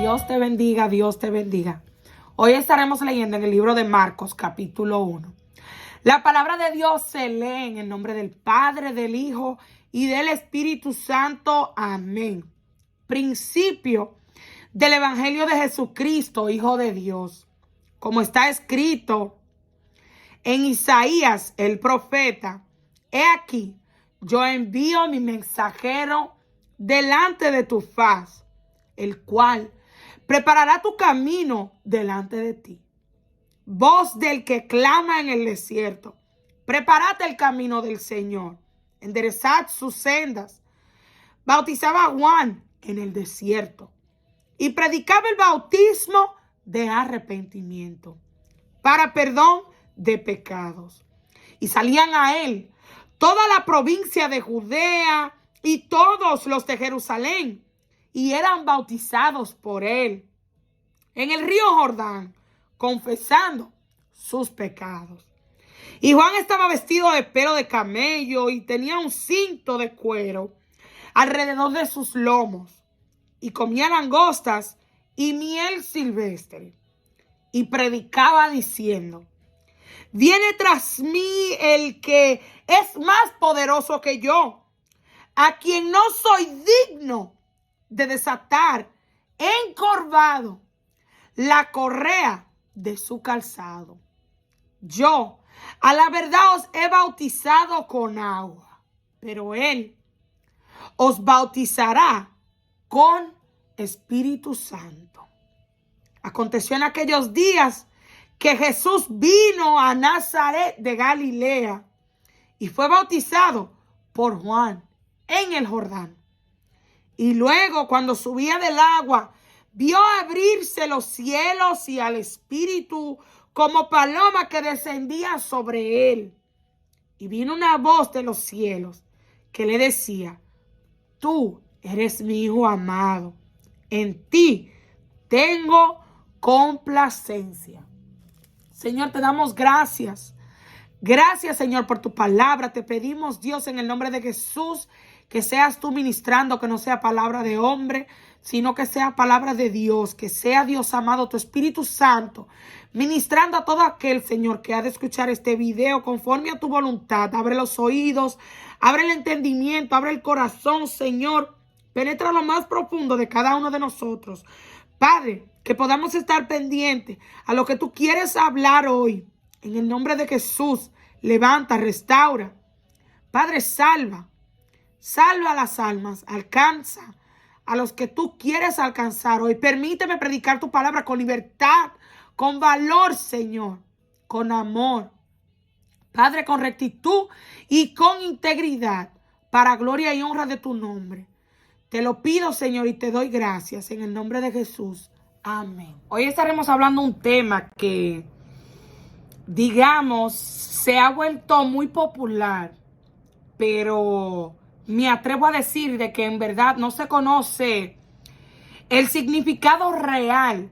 Dios te bendiga, Dios te bendiga. Hoy estaremos leyendo en el libro de Marcos, capítulo 1. La palabra de Dios se lee en el nombre del Padre, del Hijo y del Espíritu Santo. Amén. Principio del Evangelio de Jesucristo, Hijo de Dios. Como está escrito en Isaías, el profeta: he aquí, yo envío mi mensajero delante de tu faz, el cual preparará tu camino delante de ti. Voz del que clama en el desierto: preparad el camino del Señor, enderezad sus sendas. Bautizaba a Juan en el desierto y predicaba el bautismo de arrepentimiento para perdón de pecados. Y salían a él toda la provincia de Judea y todos los de Jerusalén, y eran bautizados por él en el río Jordán, confesando sus pecados. Y Juan estaba vestido de pelo de camello y tenía un cinto de cuero alrededor de sus lomos, y comía langostas y miel silvestre, y predicaba diciendo: viene tras mí el que es más poderoso que yo, a quien no soy digno de desatar encorvado la correa de su calzado. Yo, a la verdad, os he bautizado con agua, pero él os bautizará con Espíritu Santo. Aconteció en aquellos días que Jesús vino a Nazaret de Galilea y fue bautizado por Juan en el Jordán. Y luego, cuando subía del agua, vio abrirse los cielos y al Espíritu como paloma que descendía sobre él. Y vino una voz de los cielos que le decía: tú eres mi Hijo amado, en ti tengo complacencia. Señor, te damos gracias. Gracias, Señor, por tu palabra. Te pedimos, Dios, en el nombre de Jesús, que seas tú ministrando, que no sea palabra de hombre, sino que sea palabra de Dios, que sea, Dios amado, tu Espíritu Santo, ministrando a todo aquel, Señor, que ha de escuchar este video conforme a tu voluntad. Abre los oídos, abre el entendimiento, abre el corazón, Señor. Penetra lo más profundo de cada uno de nosotros. Padre, que podamos estar pendientes a lo que tú quieres hablar hoy. En el nombre de Jesús, levanta, restaura. Padre, salva. Salva las almas, alcanza a los que tú quieres alcanzar hoy. Permíteme predicar tu palabra con libertad, con valor, Señor, con amor. Padre, con rectitud y con integridad, para gloria y honra de tu nombre. Te lo pido, Señor, y te doy gracias en el nombre de Jesús. Amén. Hoy estaremos hablando un tema que, digamos, se ha vuelto muy popular, pero me atrevo a decir de que en verdad no se conoce el significado real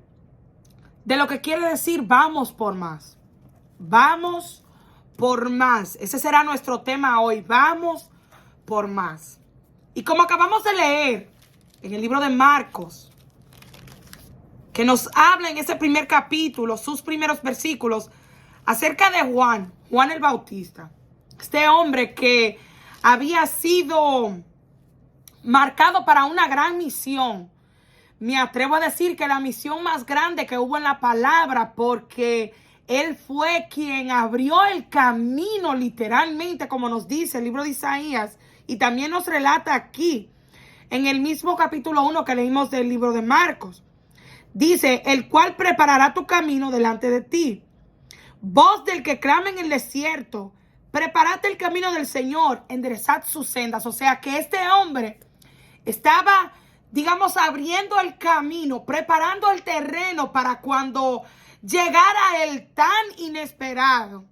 de lo que quiere decir vamos por más. Vamos por más. Ese será nuestro tema hoy. Vamos por más. Y como acabamos de leer en el libro de Marcos, que nos habla en ese primer capítulo, sus primeros versículos, acerca de Juan el Bautista. Este hombre que había sido marcado para una gran misión. Me atrevo a decir que la misión más grande que hubo en la palabra, porque él fue quien abrió el camino, literalmente, como nos dice el libro de Isaías, y también nos relata aquí, en el mismo capítulo 1 que leímos del libro de Marcos. Dice: el cual preparará tu camino delante de ti. Voz del que clama en el desierto: preparad el camino del Señor, enderezad sus sendas. O sea que este hombre estaba, digamos, abriendo el camino, preparando el terreno para cuando llegara el tan inesperado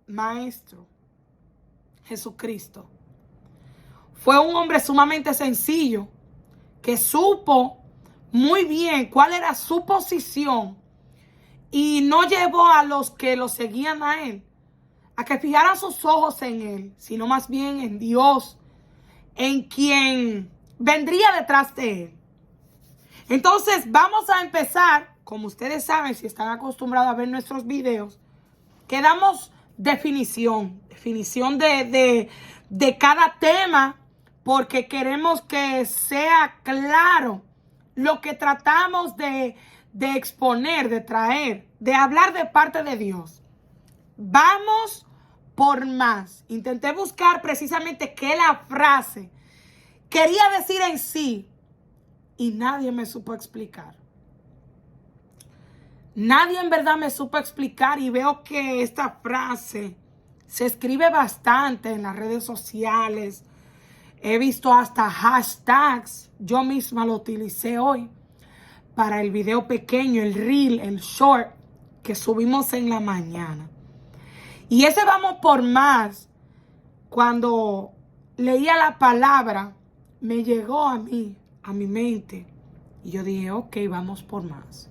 Maestro Jesucristo. Fue un hombre sumamente sencillo, que supo muy bien cuál era su posición y no llevó a los que lo seguían a él a que fijaran sus ojos en él, sino más bien en Dios, en quien vendría detrás de él. Entonces vamos a empezar, como ustedes saben, si están acostumbrados a ver nuestros videos, que damos definición de cada tema, porque queremos que sea claro lo que tratamos de exponer, de traer, de hablar de parte de Dios. Vamos por más. Intenté buscar precisamente qué la frase quería decir en sí y nadie me supo explicar. Nadie en verdad me supo explicar, y veo que esta frase se escribe bastante en las redes sociales. He visto hasta hashtags. Yo misma lo utilicé hoy para el video pequeño, el reel, el short que subimos en la mañana. Y ese vamos por más, cuando leía la palabra, me llegó a mí, a mi mente. Y yo dije, ok, vamos por más.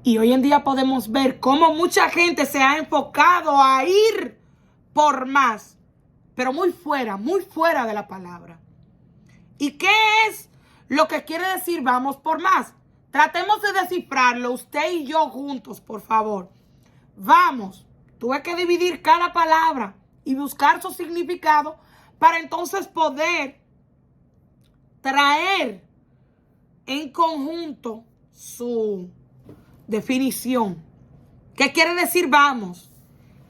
Y hoy en día podemos ver cómo mucha gente se ha enfocado a ir por más, pero muy fuera de la palabra. ¿Y qué es lo que quiere decir vamos por más? Tratemos de descifrarlo usted y yo juntos, por favor. Vamos, tuve que dividir cada palabra y buscar su significado para entonces poder traer en conjunto su definición. ¿Qué quiere decir vamos?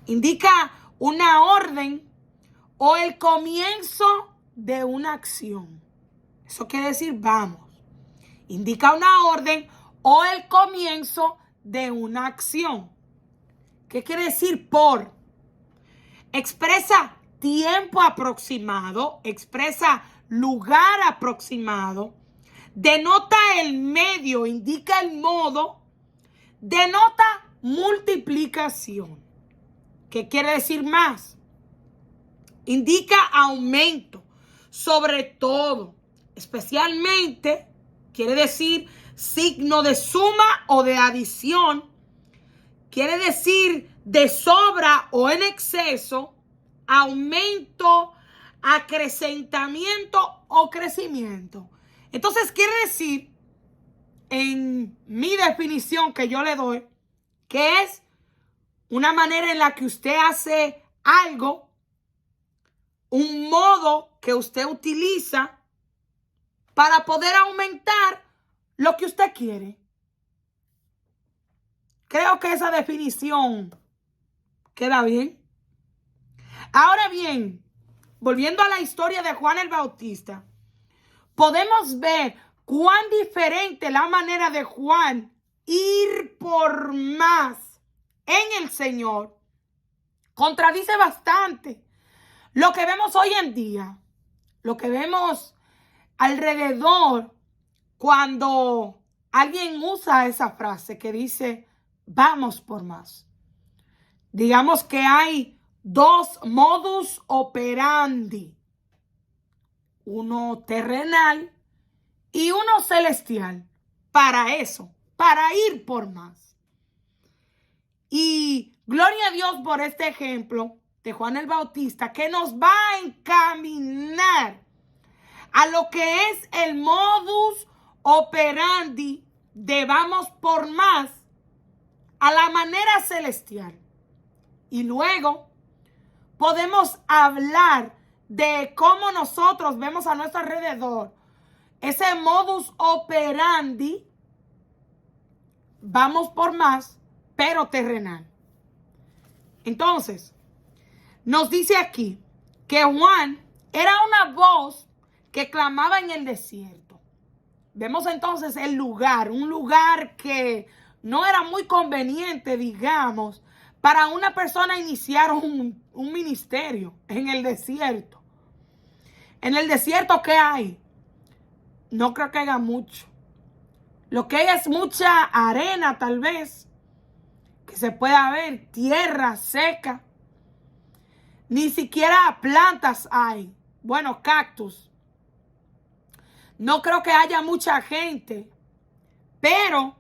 Indica una orden o el comienzo de una acción. Eso quiere decir vamos. Indica una orden o el comienzo de una acción. ¿Qué quiere decir por? Expresa tiempo aproximado, expresa lugar aproximado, denota el medio, indica el modo, denota multiplicación. ¿Qué quiere decir más? Indica aumento, sobre todo, especialmente, quiere decir signo de suma o de adición, quiere decir de sobra o en exceso, aumento, acrecentamiento o crecimiento. Entonces quiere decir, en mi definición que yo le doy, que es una manera en la que usted hace algo, un modo que usted utiliza para poder aumentar lo que usted quiere. Creo que esa definición queda bien. Ahora bien, volviendo a la historia de Juan el Bautista, podemos ver cuán diferente la manera de Juan ir por más en el Señor contradice bastante lo que vemos hoy en día, lo que vemos alrededor cuando alguien usa esa frase que dice vamos por más. Digamos que hay dos modus operandi, uno terrenal y uno celestial, para eso, para ir por más. Y gloria a Dios por este ejemplo de Juan el Bautista, que nos va a encaminar a lo que es el modus operandi de vamos por más a la manera celestial. Y luego podemos hablar de cómo nosotros vemos a nuestro alrededor ese modus operandi, vamos por más, pero terrenal. Entonces, nos dice aquí que Juan era una voz que clamaba en el desierto. Vemos entonces el lugar, un lugar que no era muy conveniente, digamos, para una persona iniciar un ministerio en el desierto. En el desierto, ¿qué hay? No creo que haya mucho. Lo que hay es mucha arena, tal vez, que se pueda ver, tierra seca. Ni siquiera plantas hay. Bueno, cactus. No creo que haya mucha gente. Pero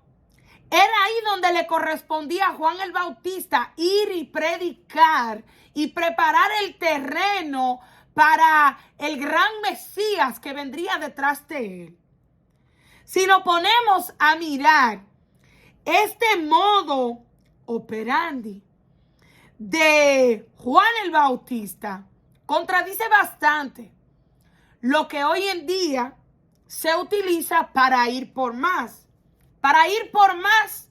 era ahí donde le correspondía a Juan el Bautista ir y predicar y preparar el terreno para el gran Mesías que vendría detrás de él. Si nos ponemos a mirar este modo operandi de Juan el Bautista, contradice bastante lo que hoy en día se utiliza para ir por más. Para ir por más,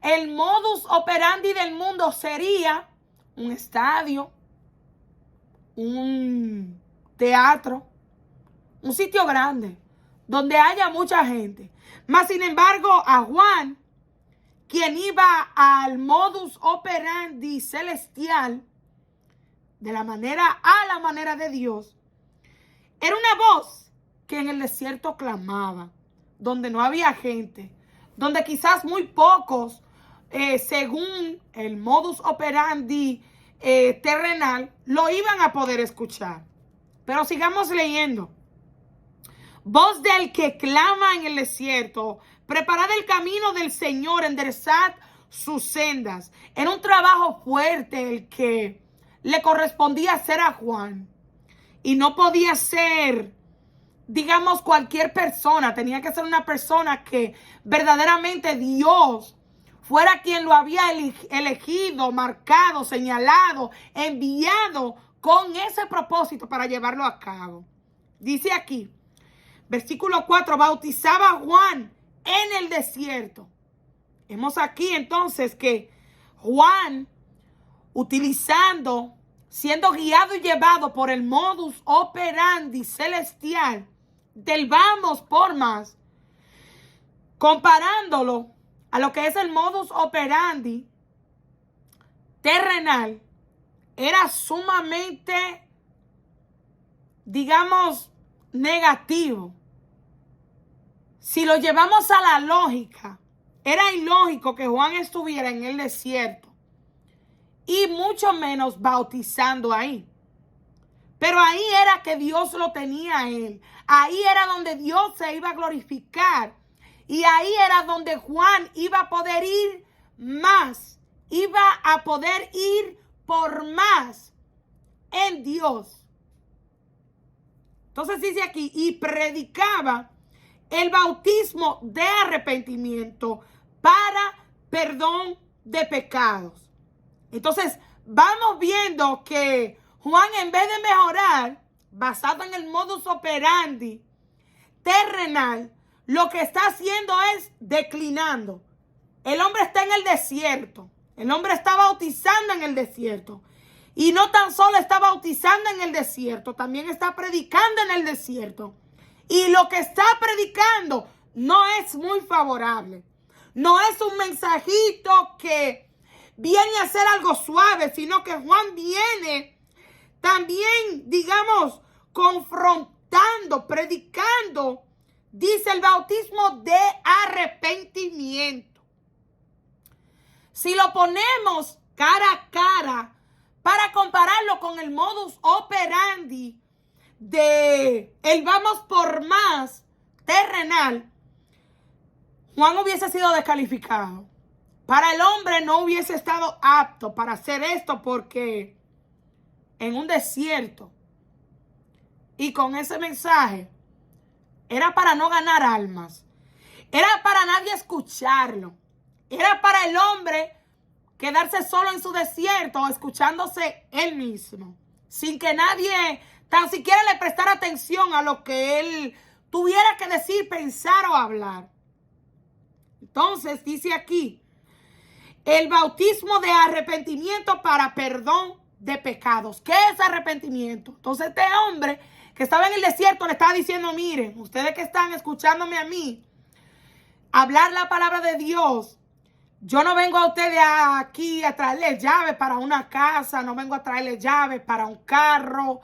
el modus operandi del mundo sería un estadio, un teatro, un sitio grande, donde haya mucha gente. Mas, sin embargo, a Juan, quien iba al modus operandi celestial, de la manera a la manera de Dios, era una voz que en el desierto clamaba, donde no había gente, donde quizás muy pocos, según el modus operandi terrenal, lo iban a poder escuchar. Pero sigamos leyendo. Voz del que clama en el desierto, preparad el camino del Señor, enderezad sus sendas. Era un trabajo fuerte el que le correspondía hacer a Juan. Y no podía ser, digamos, cualquier persona. Tenía que ser una persona que verdaderamente Dios fuera quien lo había elegido, marcado, señalado, enviado con ese propósito para llevarlo a cabo. Dice aquí, versículo 4, bautizaba a Juan en el desierto. Vemos aquí entonces que Juan, siendo guiado y llevado por el modus operandi celestial del vamos por más, comparándolo a lo que es el modus operandi terrenal, era sumamente, digamos, negativo. Si lo llevamos a la lógica, era ilógico que Juan estuviera en el desierto y mucho menos bautizando ahí. Pero ahí era que Dios lo tenía a él. Ahí era donde Dios se iba a glorificar. Y ahí era donde Juan iba a poder ir más. Iba a poder ir por más en Dios. Entonces dice aquí, y predicaba el bautismo de arrepentimiento para perdón de pecados. Entonces, vamos viendo que Juan, en vez de mejorar, basado en el modus operandi terrenal, lo que está haciendo es declinando. El hombre está en el desierto. El hombre está bautizando en el desierto. Y no tan solo está bautizando en el desierto, también está predicando en el desierto. Y lo que está predicando no es muy favorable. No es un mensajito que viene a ser algo suave, sino que Juan viene también, digamos, confrontando, predicando, dice el bautismo de arrepentimiento. Si lo ponemos cara a cara para compararlo con el modus operandi de el vamos por más terrenal, Juan hubiese sido descalificado. Para el hombre no hubiese estado apto para hacer esto porque en un desierto y con ese mensaje era para no ganar almas. Era para nadie escucharlo. Era para el hombre quedarse solo en su desierto, escuchándose él mismo, sin que nadie tan siquiera le prestara atención a lo que él tuviera que decir, pensar o hablar. Entonces dice aquí, el bautismo de arrepentimiento para perdón de pecados. ¿Qué es arrepentimiento? Entonces este hombre que estaba en el desierto le estaba diciendo, miren, ustedes que están escuchándome a mí hablar la palabra de Dios, yo no vengo a ustedes aquí a traerles llaves para una casa, no vengo a traerles llaves para un carro,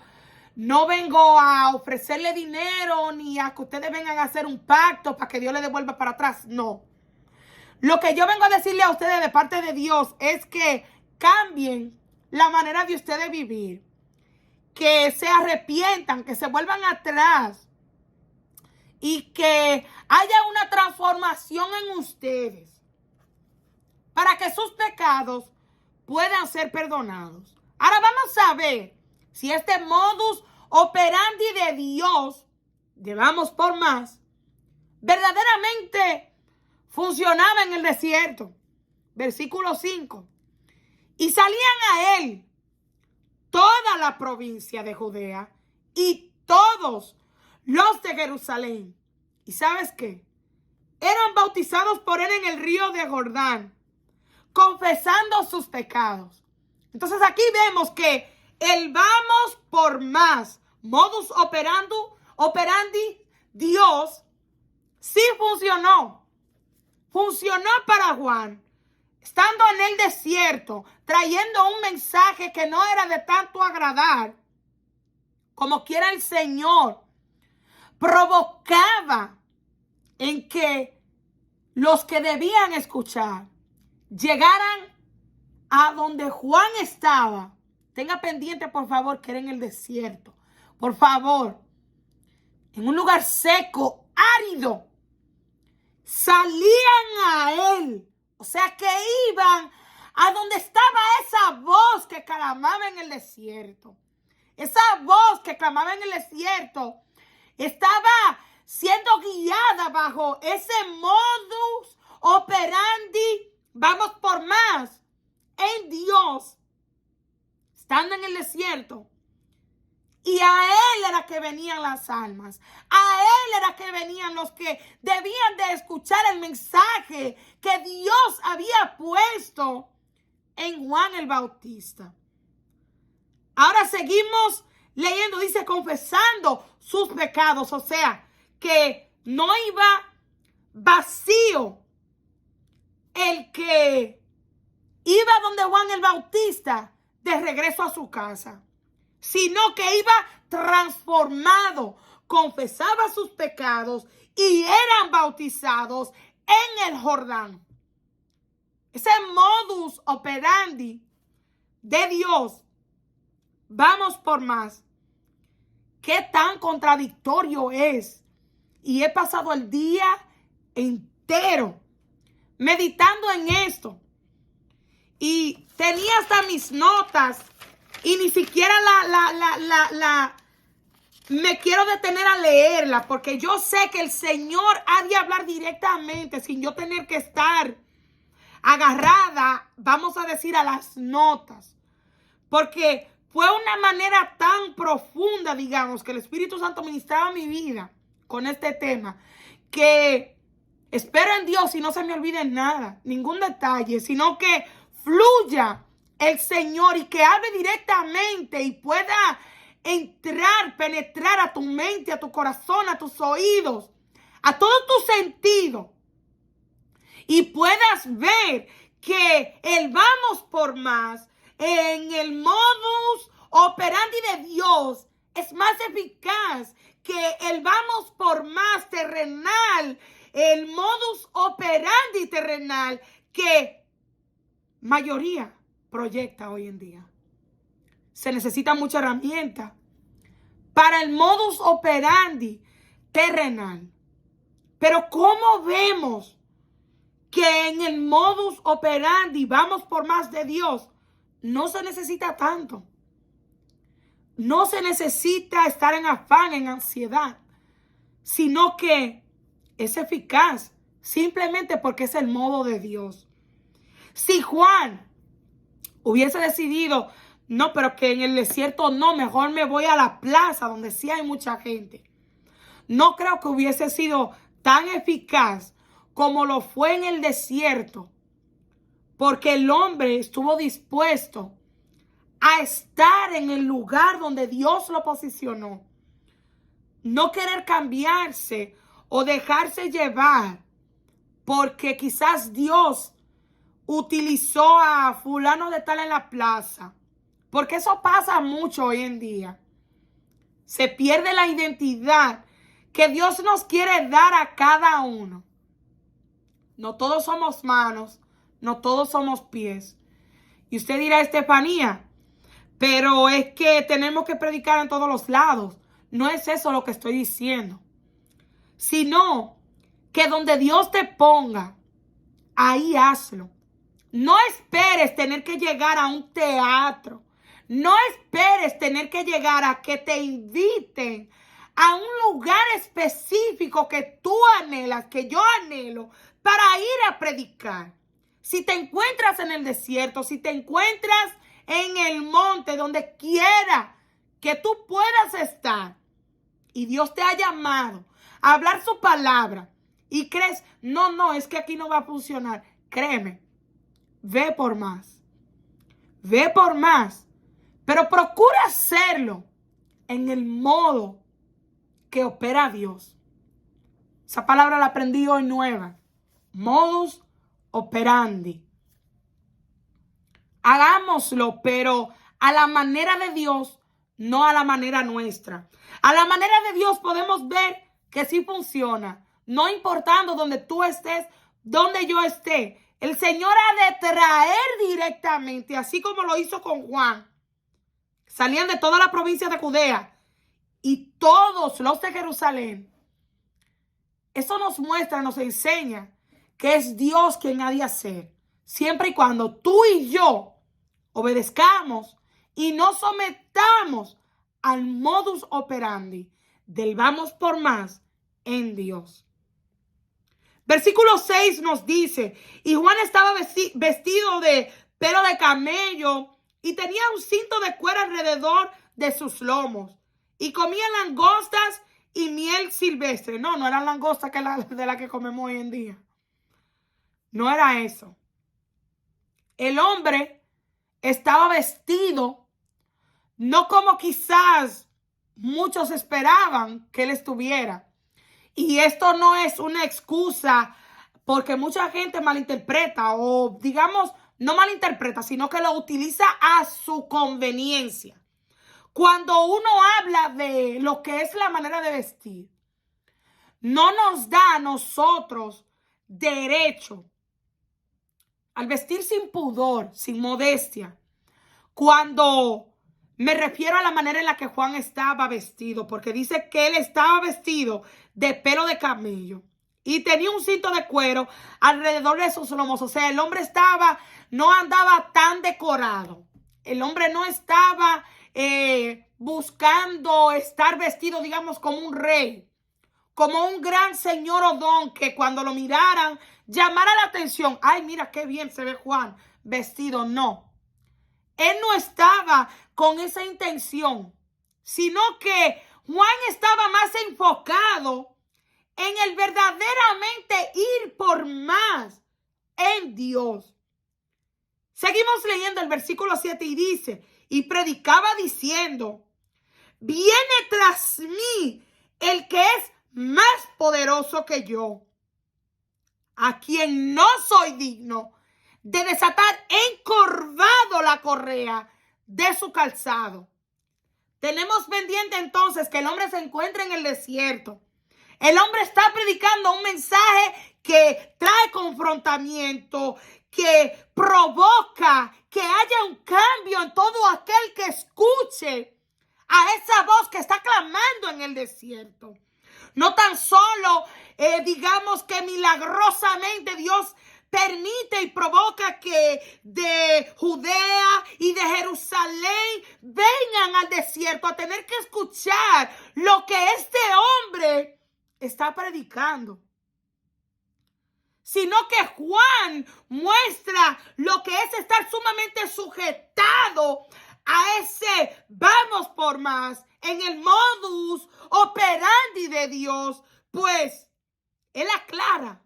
no vengo a ofrecerle dinero ni a que ustedes vengan a hacer un pacto para que Dios le devuelva para atrás, no. Lo que yo vengo a decirle a ustedes de parte de Dios es que cambien la manera de ustedes vivir, que se arrepientan, que se vuelvan atrás y que haya una transformación en ustedes para que sus pecados puedan ser perdonados. Ahora vamos a ver si este modus operandi de Dios, llevamos por más, verdaderamente funcionaba en el desierto. Versículo 5. Y salían a él toda la provincia de Judea y todos los de Jerusalén. ¿Y sabes qué? Eran bautizados por él en el río de Jordán, confesando sus pecados. Entonces aquí vemos que el vamos por más, modus operandi, Dios sí funcionó. Funcionó para Juan, estando en el desierto, trayendo un mensaje que no era de tanto agradar, como quiera el Señor, provocaba en que los que debían escuchar llegaran a donde Juan estaba. Tenga pendiente, por favor, que era en el desierto. Por favor, en un lugar seco, árido, salían a él. O sea que iban a donde estaba esa voz que clamaba en el desierto. Esa voz que clamaba en el desierto estaba siendo guiada bajo ese modus operandi. Vamos por más en Dios, estando en el desierto. Y a él era que venían las almas. A él era que venían los que debían de escuchar el mensaje que Dios había puesto en Juan el Bautista. Ahora seguimos leyendo, dice, confesando sus pecados. O sea, que no iba vacío el que iba donde Juan el Bautista de regreso a su casa, sino que iba transformado, confesaba sus pecados y eran bautizados en el Jordán. Ese modus operandi de Dios, vamos por más, qué tan contradictorio es. Y he pasado el día entero meditando en esto. Y tenía hasta mis notas y ni siquiera me quiero detener a leerla, porque yo sé que el Señor ha de hablar directamente sin yo tener que estar agarrada, vamos a decir, a las notas. Porque fue una manera tan profunda, digamos, que el Espíritu Santo ministraba mi vida con este tema, que espero en Dios y no se me olvide nada, ningún detalle, sino que fluya el Señor y que hable directamente y pueda entrar, penetrar a tu mente, a tu corazón, a tus oídos, a todo tu sentido, y puedas ver que el vamos por más en el modus operandi de Dios es más eficaz que el vamos por más terrenal, el modus operandi terrenal que mayoría proyecta hoy en día. Se necesita mucha herramienta para el modus operandi terrenal. Pero ¿cómo vemos que en el modus operandi vamos por más de Dios? No se necesita tanto. No se necesita estar en afán, en ansiedad, sino que es eficaz simplemente porque es el modo de Dios. Si Juan hubiese decidido, no, pero que en el desierto no, mejor me voy a la plaza donde sí hay mucha gente, no creo que hubiese sido tan eficaz como lo fue en el desierto, porque el hombre estuvo dispuesto a estar en el lugar donde Dios lo posicionó. No querer cambiarse o dejarse llevar porque quizás Dios utilizó a fulano de tal en la plaza. Porque eso pasa mucho hoy en día. Se pierde la identidad que Dios nos quiere dar a cada uno. No todos somos manos, no todos somos pies. Y usted dirá, Estefanía, pero es que tenemos que predicar en todos los lados. No es eso lo que estoy diciendo. Sino que donde Dios te ponga, ahí hazlo. No esperes tener que llegar a un teatro. No esperes tener que llegar a que te inviten a un lugar específico que tú anhelas, que yo anhelo, para ir a predicar. Si te encuentras en el desierto, si te encuentras en el monte, donde quiera que tú puedas estar, y Dios te ha llamado a hablar su palabra, y crees, no, es que aquí no va a funcionar, créeme, ve por más. Ve por más. Pero procura hacerlo en el modo que opera Dios. Esa palabra la aprendí hoy nueva. Modus operandi. Hagámoslo, pero a la manera de Dios, no a la manera nuestra. A la manera de Dios podemos ver que sí funciona. No importando donde tú estés, donde yo esté. El Señor ha de traer directamente, así como lo hizo con Juan. Salían de toda la provincia de Judea y todos los de Jerusalén. Eso nos muestra, nos enseña que es Dios quien ha de hacer. Siempre y cuando tú y yo obedezcamos y nos sometamos al modus operandi del vamos por más en Dios. Versículo 6 nos dice, y Juan estaba vestido de pelo de camello y tenía un cinto de cuero alrededor de sus lomos. Y comía langostas y miel silvestre. No eran langostas de la que comemos hoy en día. No era eso. El hombre estaba vestido no como quizás muchos esperaban que él estuviera. Y esto no es una excusa porque mucha gente malinterpreta o digamos no malinterpreta, sino que lo utiliza a su conveniencia. Cuando uno habla de lo que es la manera de vestir, no nos da a nosotros derecho al vestir sin pudor, sin modestia. Cuando me refiero a la manera en la que Juan estaba vestido, porque dice que él estaba vestido de pelo de camello y tenía un cinto de cuero alrededor de sus lomos. O sea, el hombre no andaba tan decorado. El hombre no estaba buscando estar vestido, digamos, como un rey, como un gran señor o don que cuando lo miraran llamara la atención. Ay, mira qué bien se ve Juan vestido. No. Él no estaba con esa intención, sino que Juan estaba más enfocado en el verdaderamente ir por más en Dios. Seguimos leyendo el versículo 7 y dice, y predicaba diciendo, viene tras mí el que es más poderoso que yo, a quien no soy digno de desatar encorvado la correa de su calzado. Tenemos pendiente entonces que el hombre se encuentra en el desierto. El hombre está predicando un mensaje que trae confrontamiento, que provoca que haya un cambio en todo aquel que escuche a esa voz que está clamando en el desierto. No tan solo, digamos que milagrosamente Dios permite y provoca que de Judea y de Jerusalén vengan al desierto a tener que escuchar lo que este hombre está predicando, sino que Juan muestra lo que es estar sumamente sujetado a ese vamos por más en el modus operandi de Dios, pues él aclara.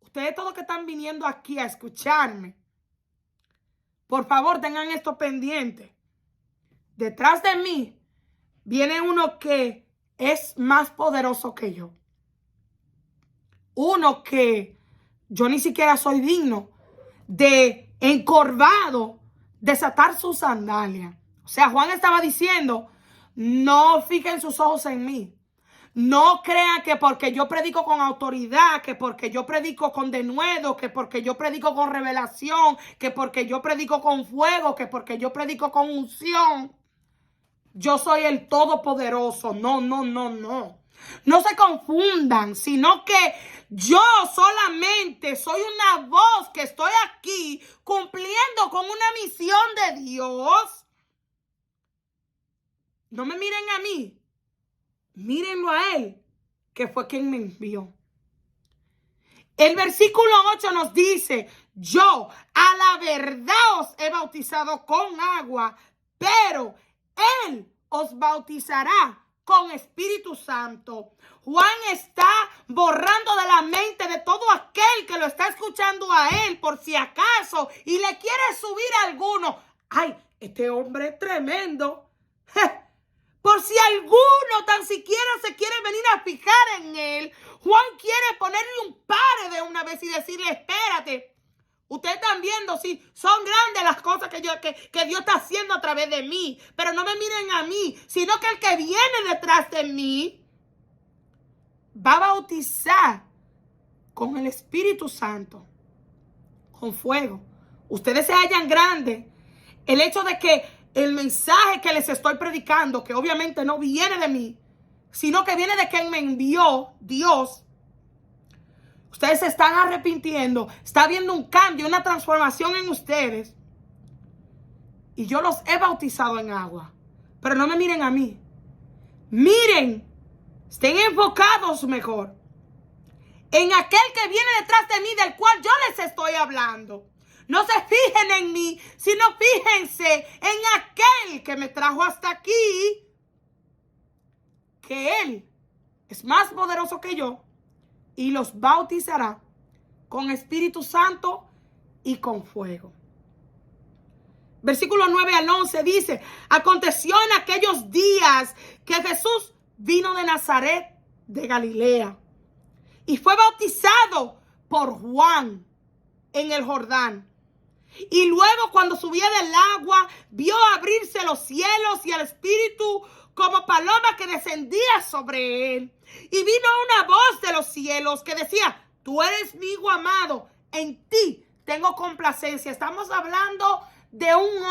Ustedes todos que están viniendo aquí a escucharme, por favor tengan esto pendiente. Detrás de mí viene uno que es más poderoso que yo. Uno que yo ni siquiera soy digno de encorvado desatar sus sandalias. O sea, Juan estaba diciendo, no fijen sus ojos en mí. No crean que porque yo predico con autoridad, que porque yo predico con denuedo, que porque yo predico con revelación, que porque yo predico con fuego, que porque yo predico con unción, yo soy el todopoderoso. No. No se confundan, sino que yo solamente soy una voz que estoy aquí cumpliendo con una misión de Dios. No me miren a mí. mírenlo a Él, que fue quien me envió. El versículo 8 nos dice, yo a la verdad os he bautizado con agua, pero Él os bautizará con Espíritu Santo. Juan está borrando de la mente de todo aquel que lo está escuchando a él, por si acaso, y le quiere subir a alguno. Ay, este hombre es tremendo. Por si alguno tan siquiera se quiere venir a fijar en él, Juan quiere ponerle un pare de una vez y decirle, espérate. Ustedes están viendo, sí, son grandes las cosas que Dios está haciendo a través de mí. Pero no me miren a mí, sino que el que viene detrás de mí va a bautizar con el Espíritu Santo, con fuego. Ustedes se hallan grandes. El hecho de que el mensaje que les estoy predicando, que obviamente no viene de mí, sino que viene de quien me envió, Dios. Ustedes se están arrepintiendo, está habiendo un cambio, una transformación en ustedes. Y yo los he bautizado en agua. Pero no me miren a mí. Miren, estén enfocados mejor en aquel que viene detrás de mí, del cual yo les estoy hablando. No se fijen en mí, sino fíjense en aquel que me trajo hasta aquí, que Él es más poderoso que yo y los bautizará con Espíritu Santo y con fuego. Versículo 9 al 11 dice, aconteció en aquellos días que Jesús vino de Nazaret de Galilea y fue bautizado por Juan en el Jordán. Y luego, cuando subía del agua, vio abrirse los cielos y el Espíritu como paloma que descendía sobre él. Y vino una voz de los cielos que decía, tú eres mi hijo amado, en ti tengo complacencia. Estamos hablando de un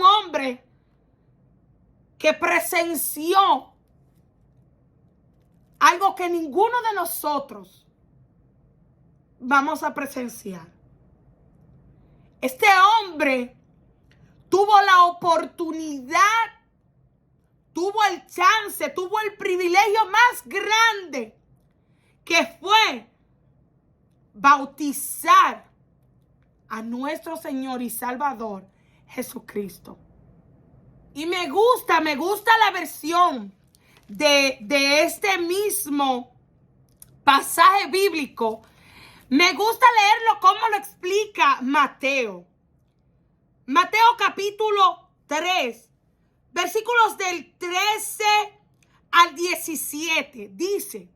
hombre que presenció algo que ninguno de nosotros vamos a presenciar. Este hombre tuvo la oportunidad, tuvo el chance, tuvo el privilegio más grande, que fue bautizar a nuestro Señor y Salvador Jesucristo. Y me gusta la versión de este mismo pasaje bíblico. Me gusta leerlo como lo explica Mateo. Mateo capítulo 3, versículos del 13 al 17. Dice,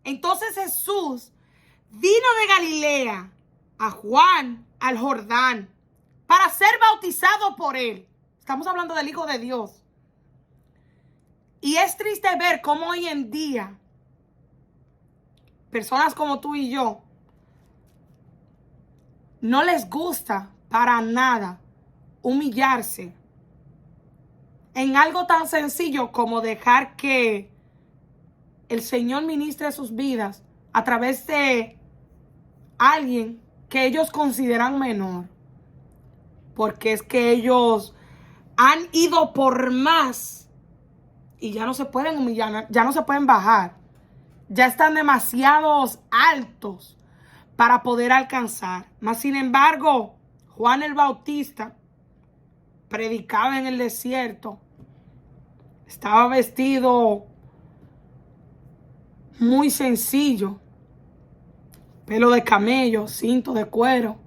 entonces Jesús vino de Galilea a Juan al Jordán para ser bautizado por él. Estamos hablando del Hijo de Dios. Y es triste ver cómo hoy en día personas como tú y yo no les gusta para nada humillarse en algo tan sencillo como dejar que el Señor ministre sus vidas a través de alguien que ellos consideran menor. Porque es que ellos han ido por más y ya no se pueden humillar, ya no se pueden bajar. Ya están demasiados altos para poder alcanzar. Mas, sin embargo, Juan el Bautista predicaba en el desierto. Estaba vestido muy sencillo. Pelo de camello, cinto de cuero.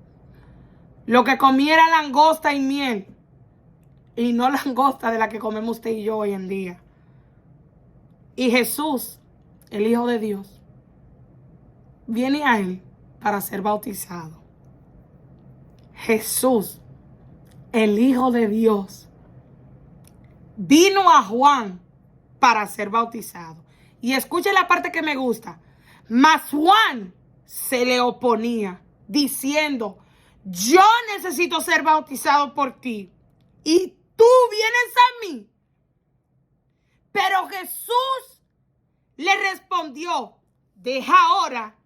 Lo que comía era langosta y miel. Y no langosta de la que comemos usted y yo hoy en día. Y Jesús, el Hijo de Dios, viene a él para ser bautizado. Jesús, el Hijo de Dios, vino a Juan para ser bautizado. Y escuche la parte que me gusta. Mas Juan se le oponía, diciendo, yo necesito ser bautizado por ti, y tú vienes a mí. Pero Jesús le respondió, deja ahora,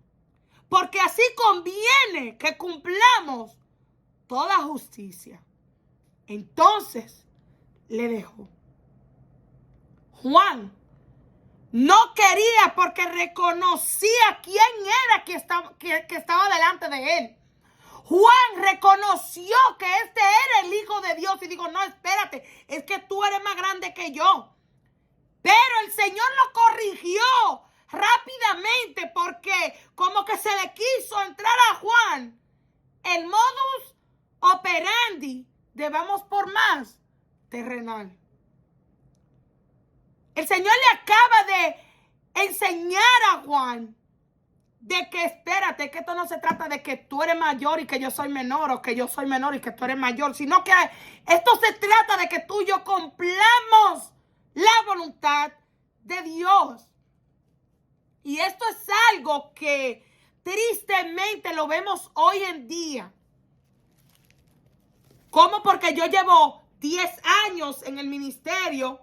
porque así conviene que cumplamos toda justicia. Entonces le dejó. Juan no quería porque reconocía quién era que estaba delante de él. Juan reconoció que este era el Hijo de Dios y dijo, no, espérate, es que tú eres más grande que yo. Pero el Señor lo corrigió rápidamente porque como que se le quiso entrar a Juan el modus operandi de vamos por más terrenal. El Señor le acaba de enseñar a Juan de que espérate, que esto no se trata de que tú eres mayor y que yo soy menor, o que yo soy menor y que tú eres mayor, sino que esto se trata de que tú y yo cumplamos la voluntad de Dios. Y esto es algo que tristemente lo vemos hoy en día. ¿Cómo? Porque yo llevo 10 años en el ministerio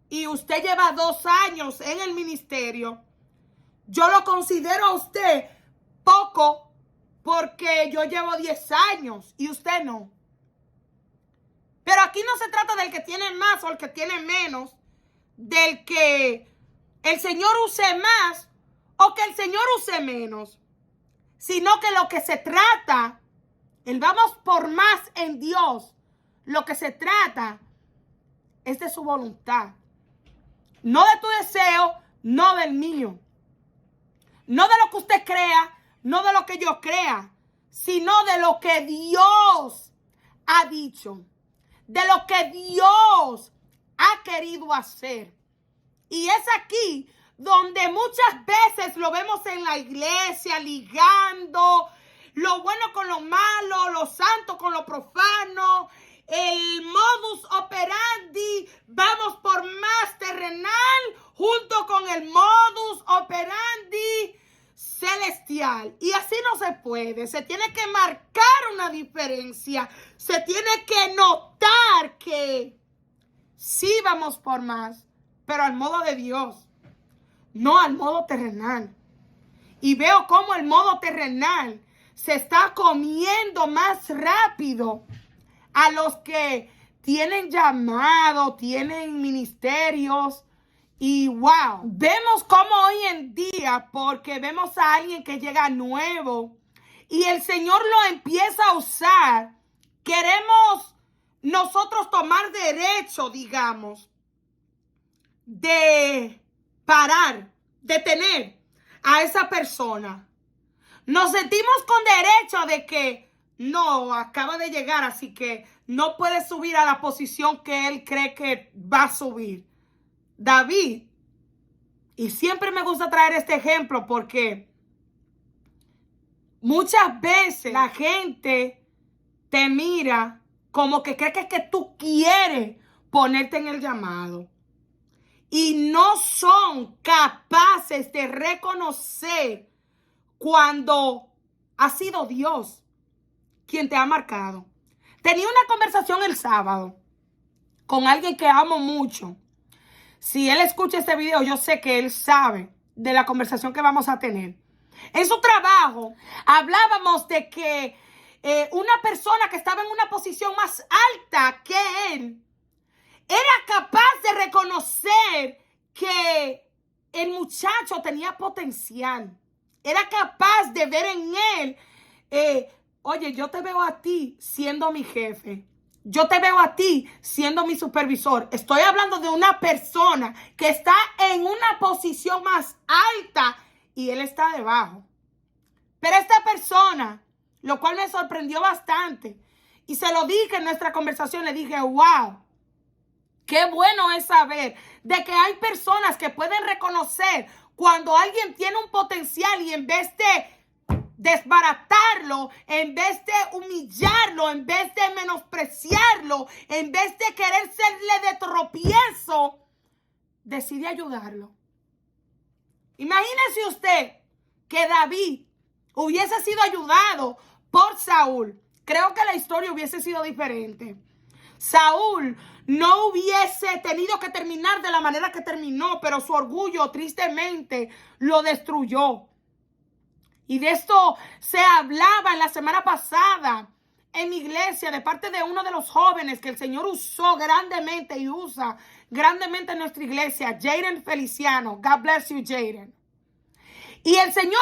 y usted lleva 2 años en el ministerio. Yo lo considero a usted poco porque yo llevo 10 años y usted no. Pero aquí no se trata del que tiene más o el que tiene menos, del que el Señor use más o que el Señor use menos, sino que lo que se trata, el vamos por más en Dios, lo que se trata es de su voluntad. No de tu deseo, no del mío. No de lo que usted crea, no de lo que yo crea, sino de lo que Dios ha dicho, de lo que Dios ha querido hacer. Y es aquí donde muchas veces lo vemos en la iglesia, ligando lo bueno con lo malo, lo santo con lo profano, el modus operandi, vamos por más terrenal, junto con el modus operandi celestial. Y así no se puede. Se tiene que marcar una diferencia. Se tiene que notar que sí vamos por más, pero al modo de Dios, no al modo terrenal. Y veo cómo el modo terrenal se está comiendo más rápido a los que tienen llamado, tienen ministerios. Y wow, vemos cómo hoy en día, porque vemos a alguien que llega nuevo y el Señor lo empieza a usar, queremos nosotros tomar derecho, digamos, de parar, detener a esa persona. Nos sentimos con derecho de que no, acaba de llegar, así que no puede subir a la posición que él cree que va a subir. David, y siempre me gusta traer este ejemplo porque muchas veces la gente te mira como que cree que es que tú quieres ponerte en el llamado. Y no son capaces de reconocer cuando ha sido Dios quien te ha marcado. Tenía una conversación el sábado con alguien que amo mucho. Si él escucha este video, yo sé que él sabe de la conversación que vamos a tener. En su trabajo hablábamos de que una persona que estaba en una posición más alta que él era capaz de reconocer que el muchacho tenía potencial. Era capaz de ver en él, oye, yo te veo a ti siendo mi jefe. Yo te veo a ti siendo mi supervisor. Estoy hablando de una persona que está en una posición más alta y él está debajo. Pero esta persona, lo cual me sorprendió bastante, y se lo dije en nuestra conversación, le dije, wow, qué bueno es saber de que hay personas que pueden reconocer cuando alguien tiene un potencial y en vez de desbaratarlo, en vez de humillarlo, en vez de menospreciarlo, en vez de querer serle de tropiezo, decide ayudarlo. Imagínese usted que David hubiese sido ayudado por Saúl. Creo que la historia hubiese sido diferente. Saúl no hubiese tenido que terminar de la manera que terminó, pero su orgullo tristemente lo destruyó. Y de esto se hablaba en la semana pasada en mi iglesia de parte de uno de los jóvenes que el Señor usó grandemente y usa grandemente en nuestra iglesia, Jaden Feliciano. God bless you, Jaden. Y el Señor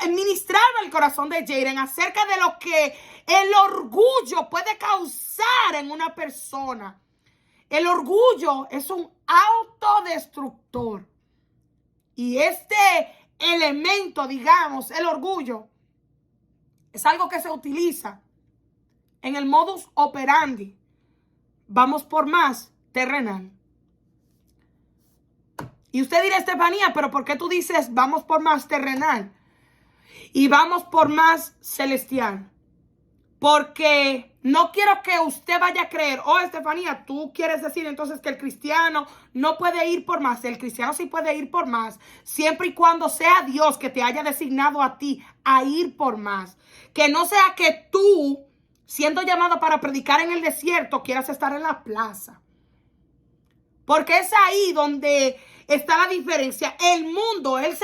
ministraba el corazón de Jaden acerca de lo que el orgullo puede causar en una persona. El orgullo es un autodestructor. Y este elemento, digamos, el orgullo, es algo que se utiliza en el modus operandi. Vamos por más terrenal. Y usted dirá, Estefanía, pero ¿por qué tú dices vamos por más terrenal y vamos por más celestial? Porque no quiero que usted vaya a creer, oh, Estefanía, tú quieres decir entonces que el cristiano no puede ir por más. El cristiano sí puede ir por más, siempre y cuando sea Dios que te haya designado a ti a ir por más. Que no sea que tú, siendo llamado para predicar en el desierto, quieras estar en la plaza. Porque es ahí donde está la diferencia. El mundo, el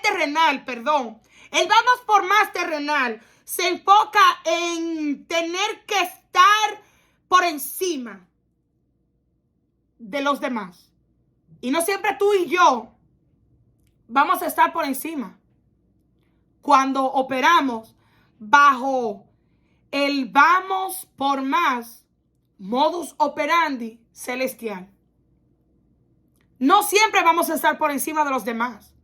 terrenal, perdón. El vamos por más terrenal se enfoca en tener que estar por encima de los demás. Y no siempre tú y yo vamos a estar por encima. Cuando operamos bajo el vamos por más, modus operandi celestial. No siempre vamos a estar por encima de los demás.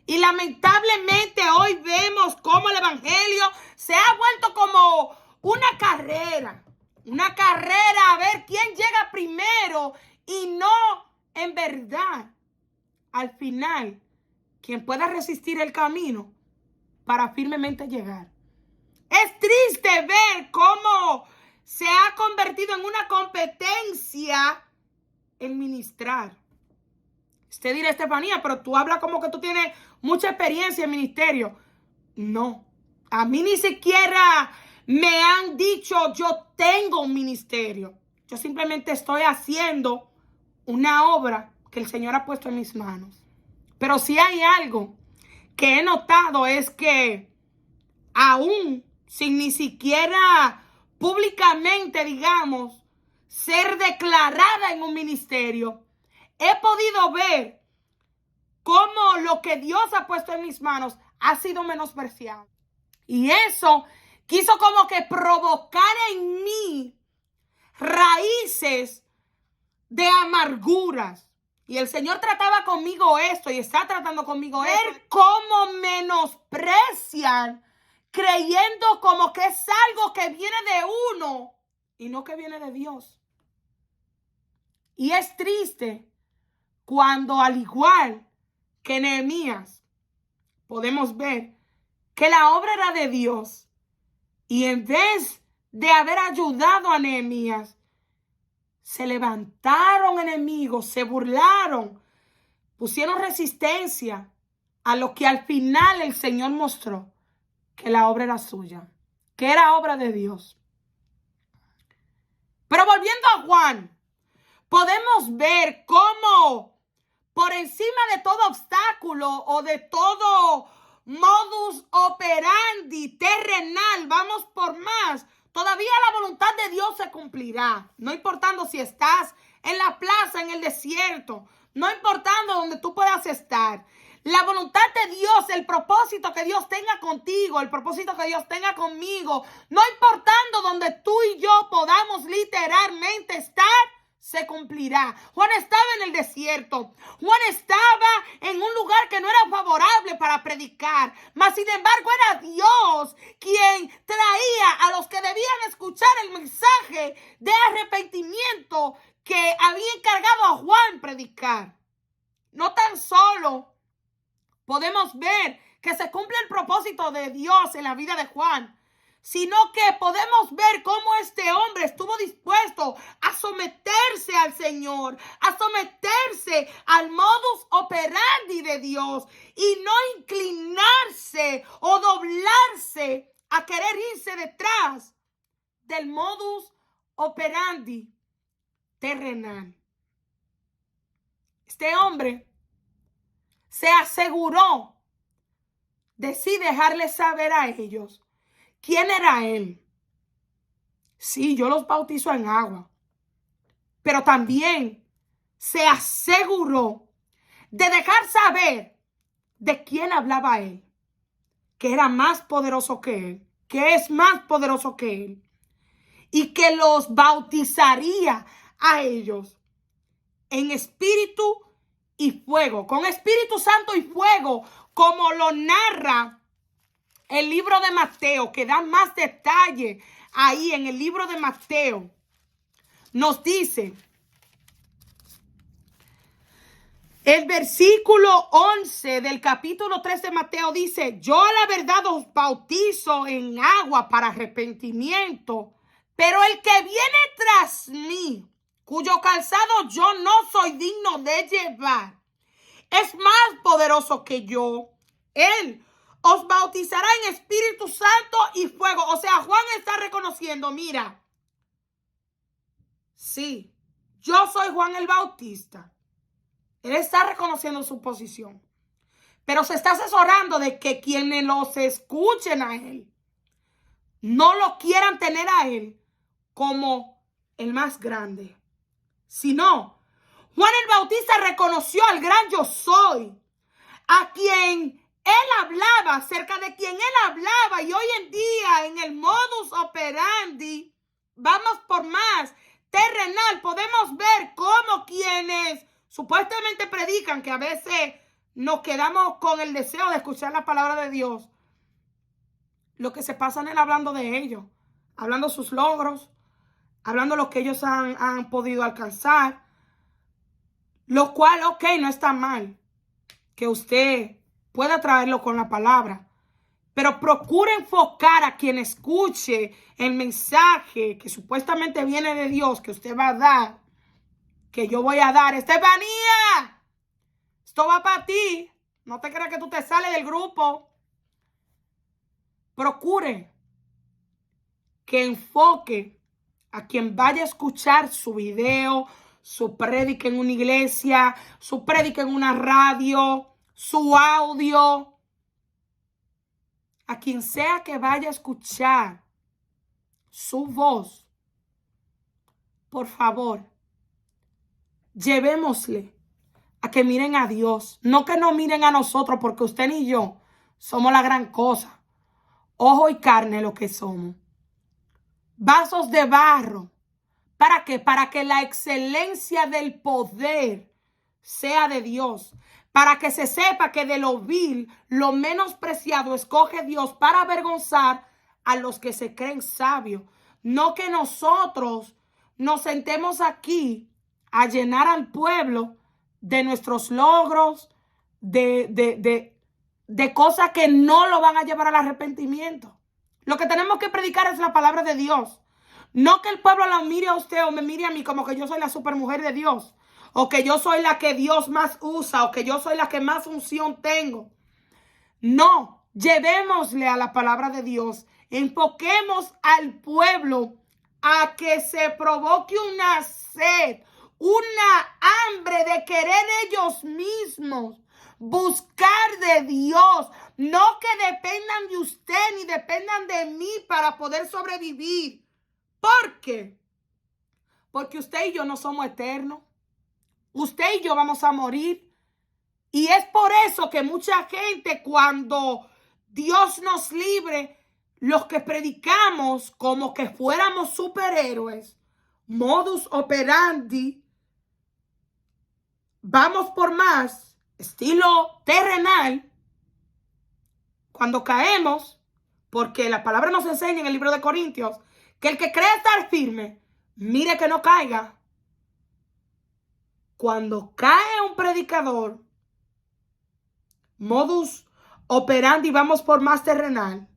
Y lamentablemente hoy vemos cómo el evangelio se ha vuelto como una carrera. Una carrera a ver quién llega primero y no en verdad, al final, quien pueda resistir el camino para firmemente llegar. Es triste ver cómo se ha convertido en una competencia el ministrar. Usted dirá, Estefanía, pero tú hablas como que tú tienes mucha experiencia en ministerio. No, a mí ni siquiera me han dicho yo tengo un ministerio. Yo simplemente estoy haciendo una obra que el Señor ha puesto en mis manos. Pero si hay algo que he notado es que aún sin ni siquiera públicamente, digamos, ser declarada en un ministerio, he podido ver cómo lo que Dios ha puesto en mis manos ha sido menospreciado. Y eso quiso como que provocar en mí raíces de amarguras. Y el Señor trataba conmigo esto y está tratando conmigo esto. Ver cómo menosprecian creyendo como que es algo que viene de uno y no que viene de Dios. Y es triste cuando, al igual que Nehemías, podemos ver que la obra era de Dios. Y en vez de haber ayudado a Nehemías, se levantaron enemigos, se burlaron, pusieron resistencia a lo que al final el Señor mostró, que la obra era suya, que era obra de Dios. Pero volviendo a Juan, podemos ver cómo por encima de todo obstáculo o de todo modus operandi terrenal, vamos por más, todavía la voluntad de Dios se cumplirá. No importando si estás en la plaza, en el desierto, no importando donde tú puedas estar. La voluntad de Dios, el propósito que Dios tenga contigo, el propósito que Dios tenga conmigo, no importando donde tú y yo podamos literalmente estar, se cumplirá. Juan estaba en el desierto. Juan estaba en un lugar que no era favorable para predicar. Mas sin embargo era Dios quien traía a los que debían escuchar el mensaje de arrepentimiento que había encargado a Juan predicar. No tan solo podemos ver que se cumple el propósito de Dios en la vida de Juan, sino que podemos ver cómo este hombre estuvo dispuesto a someterse al Señor, a someterse al modus operandi de Dios y no inclinarse o doblarse a querer irse detrás del modus operandi terrenal. Este hombre se aseguró de sí dejarles saber a ellos quién era él. Sí, yo los bautizo en agua, pero también se aseguró de dejar saber de quién hablaba él, que era más poderoso que él, que es más poderoso que él, y que los bautizaría a ellos en espíritu y fuego, con Espíritu Santo y fuego, como lo narra el libro de Mateo, que da más detalle ahí en el libro de Mateo. Nos dice el versículo 11 del capítulo 3 de Mateo, dice: yo a la verdad os bautizo en agua para arrepentimiento, pero el que viene tras mí, cuyo calzado yo no soy digno de llevar, es más poderoso que yo. Él os bautizará en Espíritu Santo y fuego. O sea, Juan está reconociendo, mira, sí, yo soy Juan el Bautista. Él está reconociendo su posición, pero se está asesorando de que quienes los escuchen a él no lo quieran tener a él como el más grande, sino Juan el Bautista reconoció al gran yo soy, a quien él hablaba, acerca de quien él hablaba. Y hoy en día, en el modus operandi, vamos por más terrenal, podemos ver cómo quienes supuestamente predican, que a veces nos quedamos con el deseo de escuchar la palabra de Dios, lo que se pasan es hablando de ellos, hablando sus logros, hablando lo que ellos han podido alcanzar, lo cual, ok, no está mal que usted pueda traerlo con la palabra, pero procure enfocar a quien escuche el mensaje que supuestamente viene de Dios, que usted va a dar, que yo voy a dar. Estefanía, esto va para ti. No te creas que tú te sales del grupo. Procure que enfoque a quien vaya a escuchar su video, su prédica en una iglesia, su prédica en una radio, su audio. A quien sea que vaya a escuchar su voz, por favor, llevémosle a que miren a Dios. No que no miren a nosotros, porque usted ni yo somos la gran cosa. Ojo y carne lo que somos. Vasos de barro. ¿Para qué? Para que la excelencia del poder sea de Dios. Para que se sepa que de lo vil, lo menospreciado, escoge Dios para avergonzar a los que se creen sabios. No que nosotros nos sentemos aquí a llenar al pueblo de nuestros logros, de cosas que no lo van a llevar al arrepentimiento. Lo que tenemos que predicar es la palabra de Dios. No que el pueblo la mire a usted o me mire a mí como que yo soy la supermujer de Dios, o que yo soy la que Dios más usa, o que yo soy la que más unción tengo. No, llevémosle a la palabra de Dios. Enfoquemos al pueblo a que se provoque una sed, una hambre de querer ellos mismos buscar de Dios. No que dependan de usted ni dependan de mí para poder sobrevivir. ¿Por qué? Porque usted y yo no somos eternos. Usted y yo vamos a morir. Y es por eso que mucha gente, cuando Dios nos libre, los que predicamos como que fuéramos superhéroes, modus operandi, vamos por más, estilo terrenal, cuando caemos, porque la palabra nos enseña en el libro de Corintios, que el que cree estar firme, mire que no caiga. Cuando cae un predicador, modus operandi, vamos por más terrenal,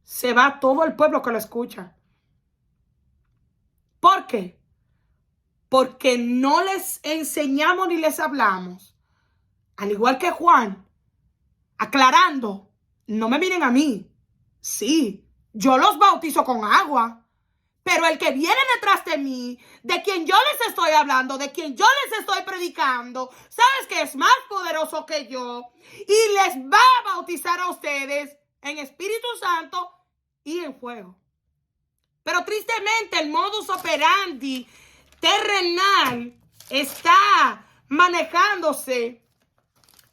se va todo el pueblo que lo escucha. ¿Por qué? Porque no les enseñamos ni les hablamos, al igual que Juan, aclarando, no me miren a mí. Sí, yo los bautizo con agua, pero el que viene detrás de mí, de quien yo les estoy hablando, de quien yo les estoy predicando, ¿sabes que es más poderoso que yo? Y les va a bautizar a ustedes en Espíritu Santo y en fuego. Pero tristemente el modus operandi terrenal está manejándose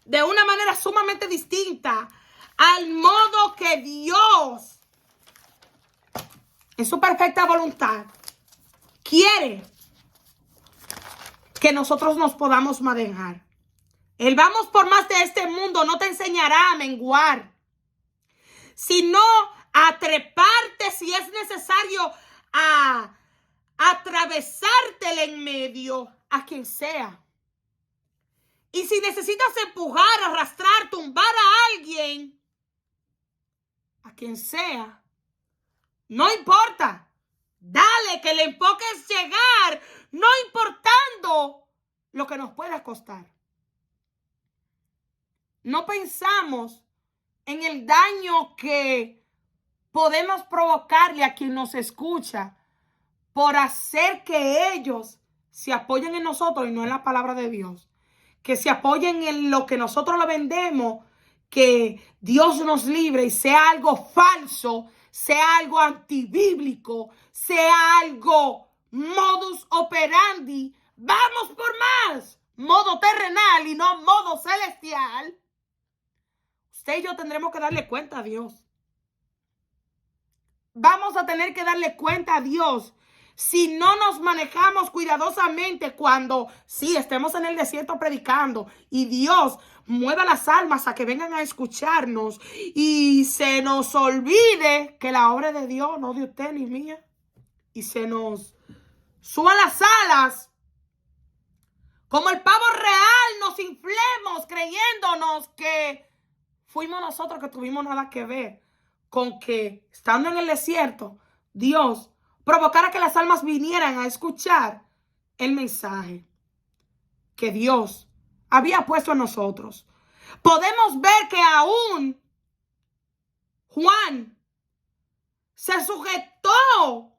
de una manera sumamente distinta al modo que Dios, en su perfecta voluntad, quiere que nosotros nos podamos manejar. El vamos por más de este mundo no te enseñará a menguar, sino a treparte si es necesario, a atravesártela en medio a quien sea. Y si necesitas empujar, arrastrar, tumbar a alguien, a quien sea, no importa. Dale, que el enfoque es llegar, no importando lo que nos pueda costar. No pensamos en el daño que podemos provocarle a quien nos escucha por hacer que ellos se apoyen en nosotros y no en la palabra de Dios. Que se apoyen en lo que nosotros le vendemos, que Dios nos libre y sea algo falso, sea algo antibíblico, sea algo modus operandi. Vamos por más, modo terrenal y no modo celestial. Usted y yo tendremos que darle cuenta a Dios. Vamos a tener que darle cuenta a Dios si no nos manejamos cuidadosamente cuando sí estemos en el desierto predicando y Dios mueva las almas a que vengan a escucharnos y se nos olvide que la obra es de Dios, no de usted ni mía, y se nos suban las alas como el pavo real, nos inflemos creyéndonos que fuimos nosotros que tuvimos nada que ver con que estando en el desierto Dios provocara que las almas vinieran a escuchar el mensaje que Dios había puesto en nosotros. Podemos ver que aún Juan se sujetó,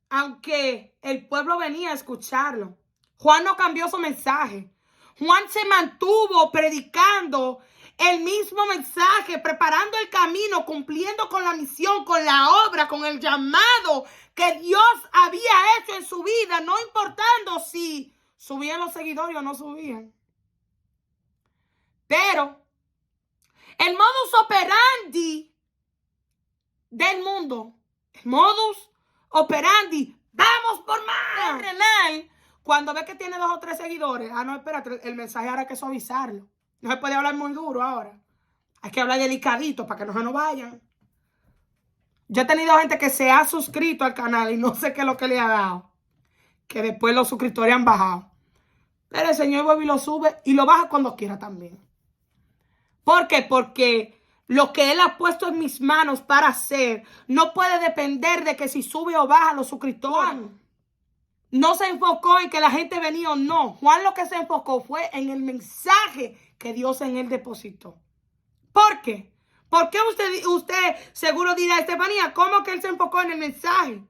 aunque el pueblo venía a escucharlo. Juan no cambió su mensaje. Juan se mantuvo predicando el mismo mensaje, preparando el camino, cumpliendo con la misión, con la obra, con el llamado que Dios había hecho en su vida, no importando si subían los seguidores o no subían. Pero el modus operandi del mundo, el modus operandi, vamos por más. Renal, cuando ve que tiene 2 o 3 seguidores, no, espérate, el mensaje ahora hay que suavizarlo. No se puede hablar muy duro ahora. Hay que hablar delicadito para que no se nos vayan. Yo he tenido gente que se ha suscrito al canal y no sé qué es lo que le ha dado. Que después los suscriptores han bajado. Pero el Señor vuelve y lo sube y lo baja cuando quiera también. ¿Por qué? Porque lo que Él ha puesto en mis manos para hacer no puede depender de que si sube o baja los suscriptores. Juan no se enfocó en que la gente venía o no. Juan lo que se enfocó fue en el mensaje que Dios en él depositó. ¿Por qué? ¿Por qué usted seguro dirá, Estefanía, cómo que él se enfocó en el mensaje?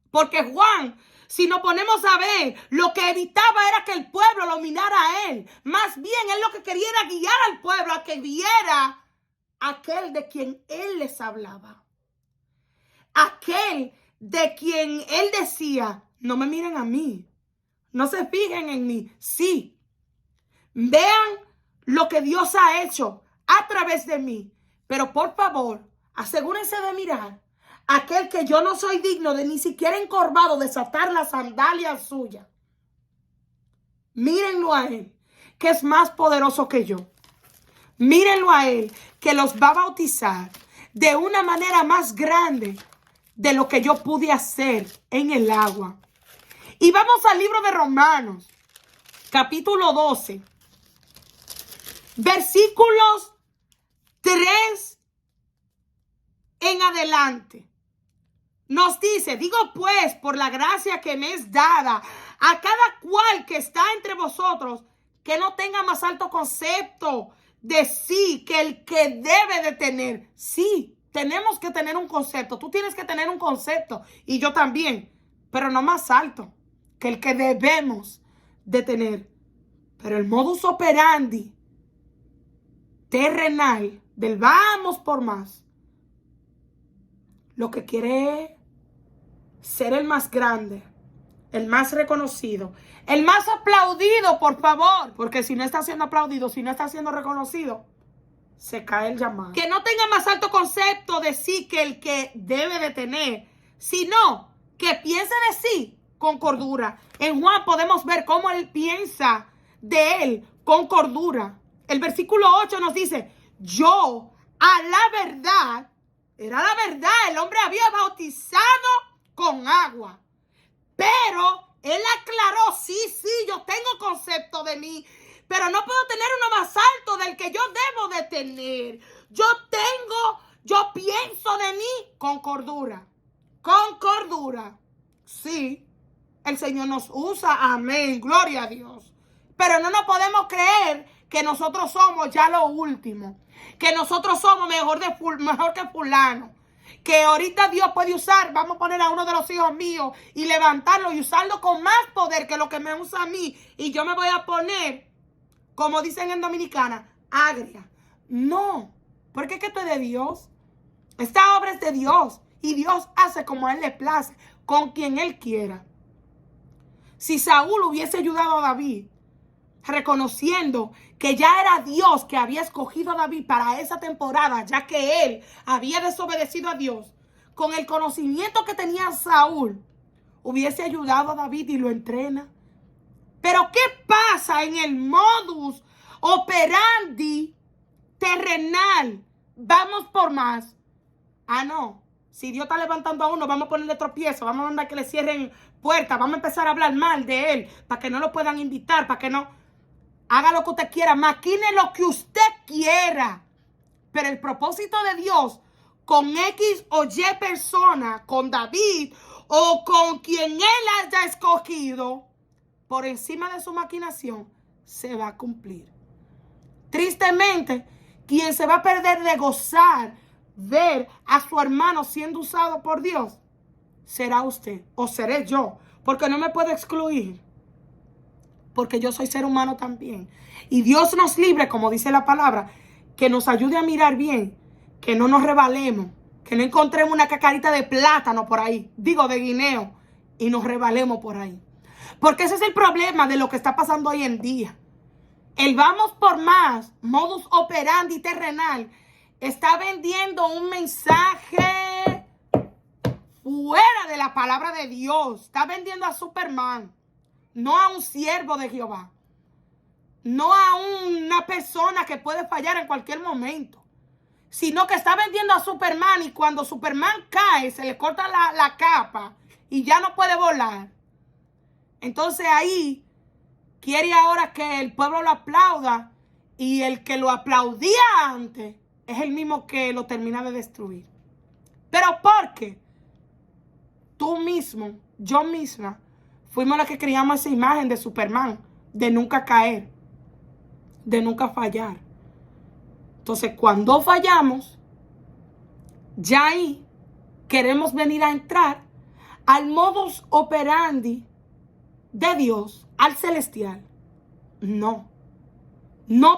Porque Juan, si nos ponemos a ver, lo que evitaba era que el pueblo lo mirara a él. Más bien, él lo que quería era guiar al pueblo a que viera aquel de quien él les hablaba. Aquel de quien él decía, no me miren a mí, no se fijen en mí. Sí, vean lo que Dios ha hecho a través de mí. Pero por favor, asegúrense de mirar a aquel que yo no soy digno de ni siquiera encorvado desatar las sandalias suyas. Mírenlo a él, que es más poderoso que yo. Mírenlo a él, que los va a bautizar de una manera más grande de lo que yo pude hacer en el agua. Y vamos al libro de Romanos, capítulo 12, versículos 3 en adelante. Nos dice, digo pues, por la gracia que me es dada a cada cual que está entre vosotros, que no tenga más alto concepto de sí que el que debe de tener. Sí, tenemos que tener un concepto. Tú tienes que tener un concepto y yo también, pero no más alto que el que debemos de tener. Pero el modus operandi terrenal del vamos por más lo que quiere es ser el más grande, el más reconocido, el más aplaudido, por favor. Porque si no está siendo aplaudido, si no está siendo reconocido, se cae el llamado. Que no tenga más alto concepto de sí que el que debe de tener, sino que piense de sí con cordura. En Juan podemos ver cómo él piensa de él con cordura. El versículo 8 nos dice, yo a la verdad, era la verdad, el hombre había bautizado con agua. Pero él aclaró, sí, yo tengo concepto de mí, pero no puedo tener uno más alto del que yo debo de tener. Yo pienso de mí con cordura. Con cordura. Sí, el Señor nos usa, amén, gloria a Dios. Pero no nos podemos creer que nosotros somos ya lo último, que nosotros somos mejor que fulano, que ahorita Dios puede usar, vamos a poner a uno de los hijos míos y levantarlo y usarlo con más poder que lo que me usa a mí, y yo me voy a poner, como dicen en Dominicana, agria. No, porque es que esto es de Dios. Esta obra es de Dios y Dios hace como a él le place, con quien él quiera. Si Saúl hubiese ayudado a David, reconociendo que ya era Dios que había escogido a David para esa temporada, ya que él había desobedecido a Dios, con el conocimiento que tenía Saúl, hubiese ayudado a David y lo entrena. Pero ¿qué pasa en el modus operandi terrenal? Vamos por más. Ah, no. Si Dios está levantando a uno, vamos a ponerle tropiezo, vamos a mandar que le cierren puertas, vamos a empezar a hablar mal de él, para que no lo puedan invitar, para que no... Haga lo que usted quiera, maquine lo que usted quiera. Pero el propósito de Dios con X o Y persona, con David o con quien él haya escogido, por encima de su maquinación, se va a cumplir. Tristemente, quien se va a perder de gozar, ver a su hermano siendo usado por Dios, será usted o seré yo, porque no me puedo excluir. Porque yo soy ser humano también. Y Dios nos libre, como dice la palabra, que nos ayude a mirar bien, que no nos rebalemos, que no encontremos una cacarita de plátano por ahí, digo de guineo, y nos rebalemos por ahí. Porque ese es el problema de lo que está pasando hoy en día. El vamos por más, modus operandi terrenal, está vendiendo un mensaje fuera de la palabra de Dios. Está vendiendo a Superman. No a un siervo de Jehová. No a una persona que puede fallar en cualquier momento. Sino que está vendiendo a Superman, y cuando Superman cae, se le corta la capa y ya no puede volar. Entonces ahí quiere ahora que el pueblo lo aplauda, y el que lo aplaudía antes es el mismo que lo termina de destruir. ¿Pero por qué? Tú mismo, yo misma, fuimos las que creamos esa imagen de Superman, de nunca caer, de nunca fallar. Entonces, cuando fallamos, ya ahí queremos venir a entrar al modus operandi de Dios, al celestial. No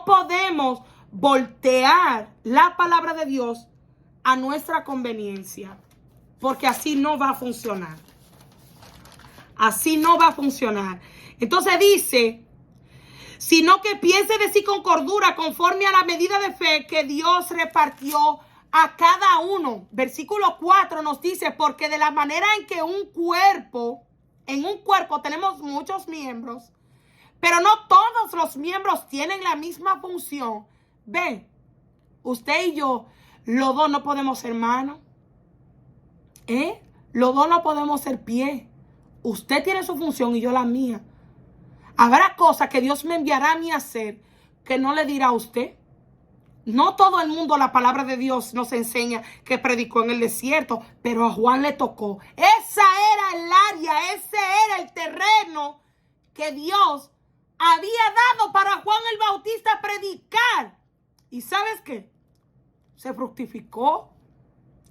podemos voltear la palabra de Dios a nuestra conveniencia, porque así no va a funcionar. Así no va a funcionar. Entonces dice, sino que piense de sí con cordura, conforme a la medida de fe que Dios repartió a cada uno. Versículo 4 nos dice, porque de la manera en que en un cuerpo tenemos muchos miembros, pero no todos los miembros tienen la misma función. Ven, usted y yo, los dos no podemos ser manos. Los dos no podemos ser pies. Usted tiene su función y yo la mía. Habrá cosas que Dios me enviará a mí a hacer que no le dirá a usted. No todo el mundo, la palabra de Dios nos enseña, que predicó en el desierto, pero a Juan le tocó. Esa era el área, ese era el terreno que Dios había dado para Juan el Bautista predicar. ¿Y sabes qué? Se fructificó,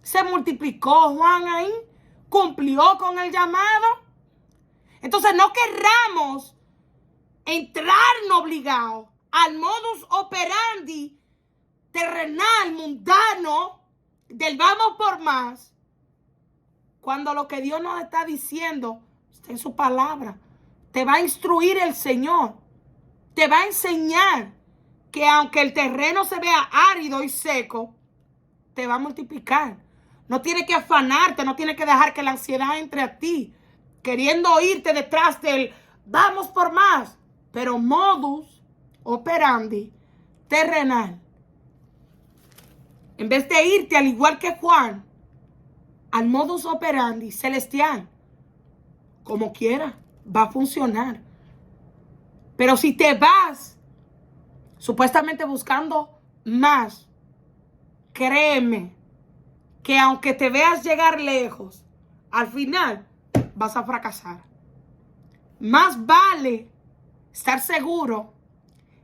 se multiplicó Juan ahí, cumplió con el llamado. Entonces no querramos entrarnos obligados al modus operandi terrenal, mundano, del vamos por más, Cuando lo que Dios nos está diciendo está en su palabra. Te va a instruir el Señor. Te va a enseñar que aunque el terreno se vea árido y seco, te va a multiplicar. No tienes que afanarte, no tienes que dejar que la ansiedad entre a ti, queriendo irte detrás del vamos por más. Pero modus operandi terrenal, en vez de irte al igual que Juan, al modus operandi celestial, como quiera, va a funcionar. Pero si te vas supuestamente buscando más, créeme que aunque te veas llegar lejos, al final vas a fracasar. Más vale estar seguro,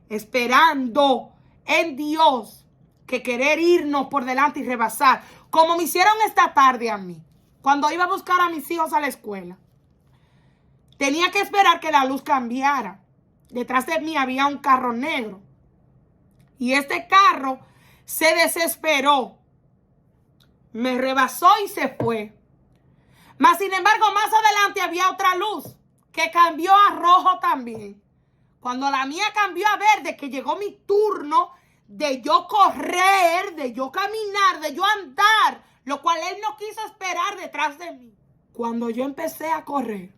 esperando en Dios, que querer irnos por delante y rebasar, como me hicieron esta tarde a mí, cuando iba a buscar a mis hijos a la escuela. Tenía que esperar que la luz cambiara. Detrás de mí había un carro negro. Y este carro se desesperó. Me rebasó y se fue. Mas, sin embargo, más adelante había otra luz que cambió a rojo también. Cuando la mía cambió a verde, que llegó mi turno de yo correr, de yo caminar, de yo andar, lo cual él no quiso esperar detrás de mí. Cuando yo empecé a correr,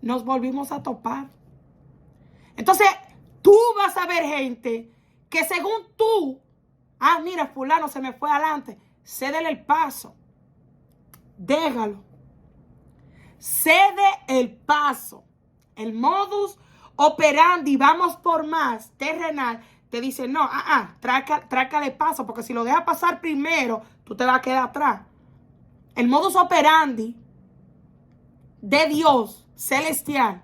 nos volvimos a topar. Entonces, tú vas a ver gente que según tú, mira, fulano se me fue adelante, cédele el paso. Déjalo. Cede el paso. El modus operandi, vamos por más, terrenal, te dice, no, trácale paso, porque si lo dejas pasar primero, tú te vas a quedar atrás. El modus operandi de Dios celestial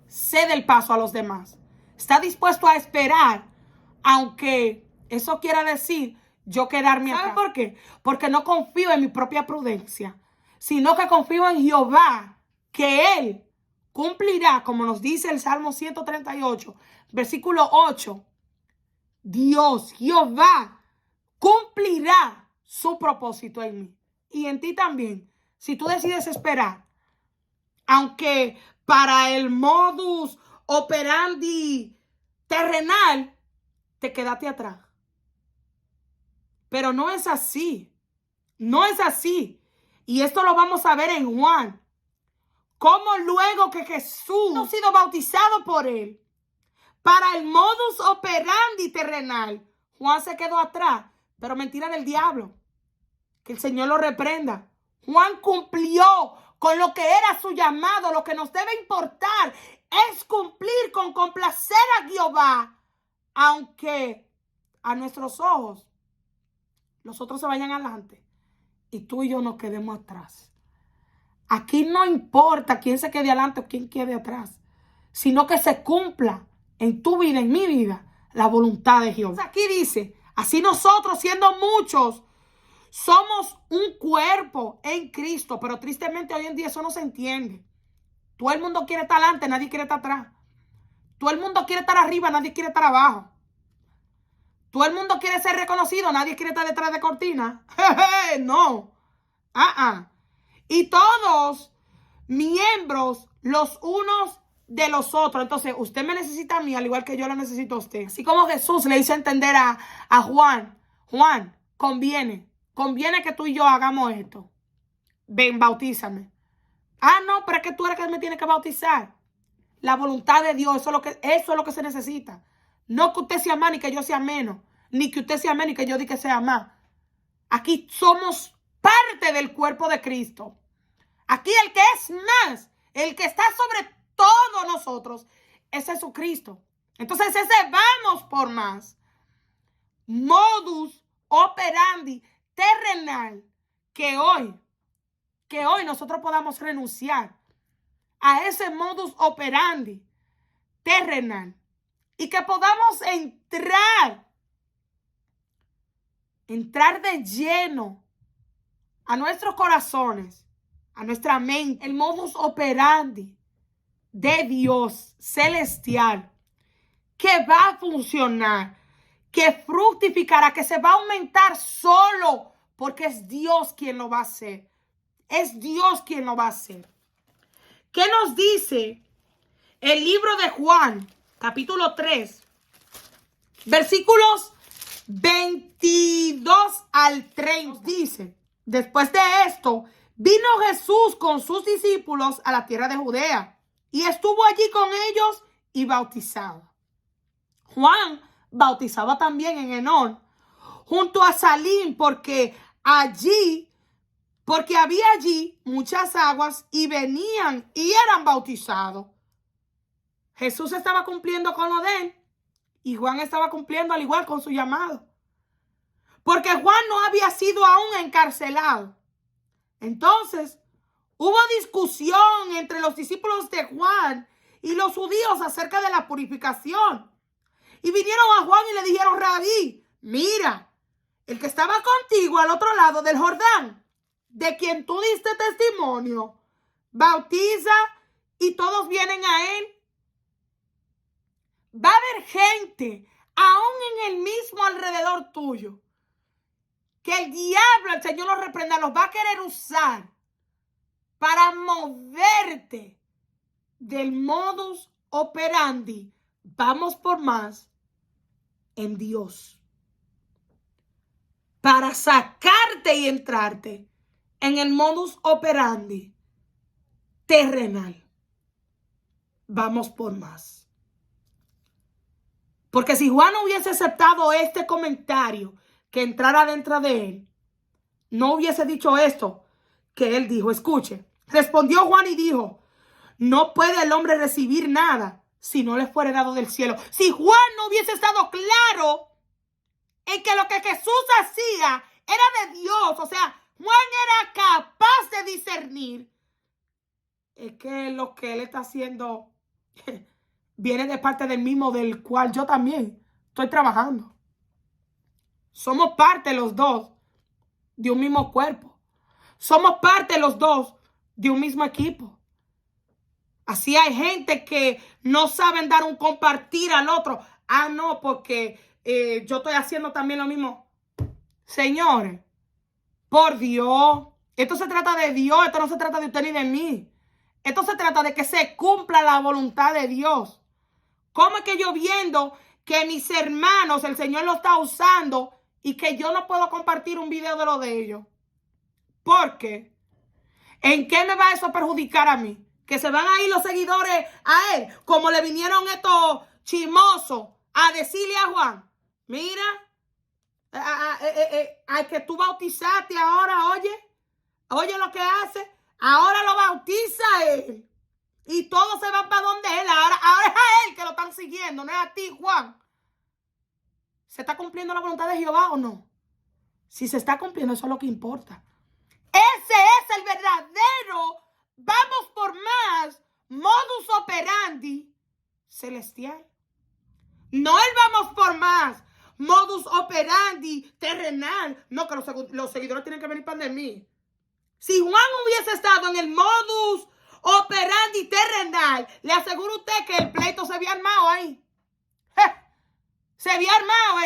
cede el paso a los demás. Está dispuesto a esperar, aunque eso quiera decir yo quedarme acá. ¿Sabe por qué? Porque no confío en mi propia prudencia, sino que confío en Jehová, que Él cumplirá, como nos dice el Salmo 138, versículo 8. Dios, Jehová, cumplirá su propósito en mí y en ti también. Si tú decides esperar, aunque para el modus operandi terrenal te quedaste atrás. Pero no es así. No es así. Y esto lo vamos a ver en Juan. Cómo luego que Jesús ha sido bautizado por él, para el modus operandi terrenal, Juan se quedó atrás. Pero mentira del diablo. Que el Señor lo reprenda. Juan cumplió con lo que era su llamado. Lo que nos debe importar es cumplir con complacer a Jehová, aunque a nuestros ojos los otros se vayan adelante y tú y yo nos quedemos atrás. Aquí no importa quién se quede adelante o quién quede atrás, sino que se cumpla en tu vida, en mi vida, la voluntad de Jehová. Aquí dice, así nosotros siendo muchos, somos un cuerpo en Cristo, pero tristemente hoy en día eso no se entiende. Todo el mundo quiere estar adelante, nadie quiere estar atrás. Todo el mundo quiere estar arriba, nadie quiere estar abajo. Todo el mundo quiere ser reconocido, nadie quiere estar detrás de cortina. No. Y todos miembros los unos de los otros. Entonces, usted me necesita a mí, al igual que yo lo necesito a usted. Así como Jesús le hizo entender a Juan, Juan, conviene que tú y yo hagamos esto. Ven, bautízame. No, pero es que tú eres que me tienes que bautizar. La voluntad de Dios, eso es lo que se necesita. No que usted sea más ni que yo sea menos. Ni que usted sea menos ni que yo diga que sea más. Aquí somos parte del cuerpo de Cristo. Aquí el que es más, el que está sobre todos nosotros, es Jesucristo. Entonces ese vamos por más. Modus operandi terrenal, que hoy nosotros podamos renunciar a ese modus operandi terrenal y que podamos entrar de lleno a nuestros corazones, a nuestra mente, el modus operandi de Dios celestial, que va a funcionar, que fructificará, que se va a aumentar solo porque es Dios quien lo va a hacer. es Dios quien lo va a hacer. ¿Qué nos dice el libro de Juan, capítulo 3, versículos 22 al 30? Dice: después de esto, vino Jesús con sus discípulos a la tierra de Judea y estuvo allí con ellos y bautizaba. Juan bautizaba también en Enón, junto a Salim, porque había allí muchas aguas y venían y eran bautizados. Jesús estaba cumpliendo con lo de él y Juan estaba cumpliendo al igual con su llamado. Porque Juan no había sido aún encarcelado. Entonces, hubo discusión entre los discípulos de Juan y los judíos acerca de la purificación. Y vinieron a Juan y le dijeron: Rabí, mira, el que estaba contigo al otro lado del Jordán, de quien tú diste testimonio, bautiza y todos vienen a él. Va a haber gente, aún en el mismo alrededor tuyo, que el diablo, el Señor los reprenda, los va a querer usar para moverte del modus operandi. Vamos por más en Dios. Para sacarte y entrarte en el modus operandi terrenal. Vamos por más. Porque si Juan no hubiese aceptado este comentario que entrara dentro de él, no hubiese dicho esto que él dijo. Escuche, respondió Juan y dijo: no puede el hombre recibir nada si no le fuere dado del cielo. Si Juan no hubiese estado claro en que lo que Jesús hacía era de Dios, o sea, Juan era capaz de discernir, es que lo que él está haciendo viene de parte del mismo del cual yo también estoy trabajando. Somos parte los dos de un mismo cuerpo. Somos parte los dos de un mismo equipo. Así hay gente que no saben dar un compartir al otro. Ah, no, porque yo estoy haciendo también lo mismo. Señores, por Dios, esto se trata de Dios, esto no se trata de usted ni de mí. Esto se trata de que se cumpla la voluntad de Dios. ¿Cómo es que yo viendo que mis hermanos, el Señor lo está usando y que yo no puedo compartir un video de lo de ellos? ¿Por qué? ¿En qué me va eso a perjudicar a mí? Que se van a ir los seguidores a él, como le vinieron estos chismosos a decirle a Juan: mira, al que tú bautizaste ahora, oye lo que hace, ahora lo bautiza él. Y todos se van para donde él. Ahora es a él que lo están siguiendo, no es a ti, Juan. ¿Se está cumpliendo la voluntad de Jehová o no? Si se está cumpliendo, eso es lo que importa. Ese es el verdadero, vamos por más, modus operandi celestial. No el vamos por más, modus operandi terrenal. No, que los seguidores tienen que venir para de mí. Si Juan hubiese estado en el modus operandi terrenal, le aseguro a usted que el pleito se había armado ahí. Se había armado,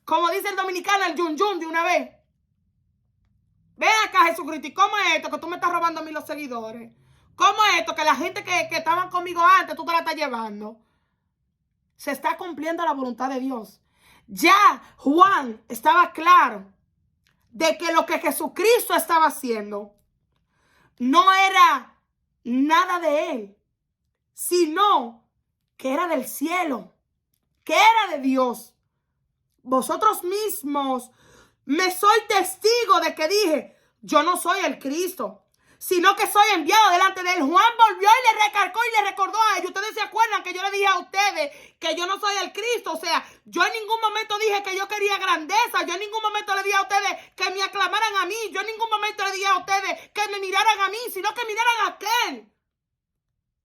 como dice el dominicano, el yun yun de una vez. Ven acá, Jesucristo, ¿y cómo es esto que tú me estás robando a mí los seguidores? ¿Cómo es esto que la gente que estaban conmigo antes tú te la estás llevando? Se está cumpliendo la voluntad de Dios. Ya Juan estaba claro de que lo que Jesucristo estaba haciendo no era nada de él, sino que era del cielo, que era de Dios. Vosotros mismos me soy testigo de que dije: yo no soy el Cristo, sino que soy enviado delante de él. Juan volvió y le recalcó y le recordó a ellos. Ustedes se acuerdan que yo le dije a ustedes que yo no soy el Cristo. O sea, yo en ningún momento dije que yo quería grandeza. Yo en ningún momento le dije a ustedes que me aclamaran a mí. Yo en ningún momento le dije a ustedes que me miraran a mí, sino que miraran a aquel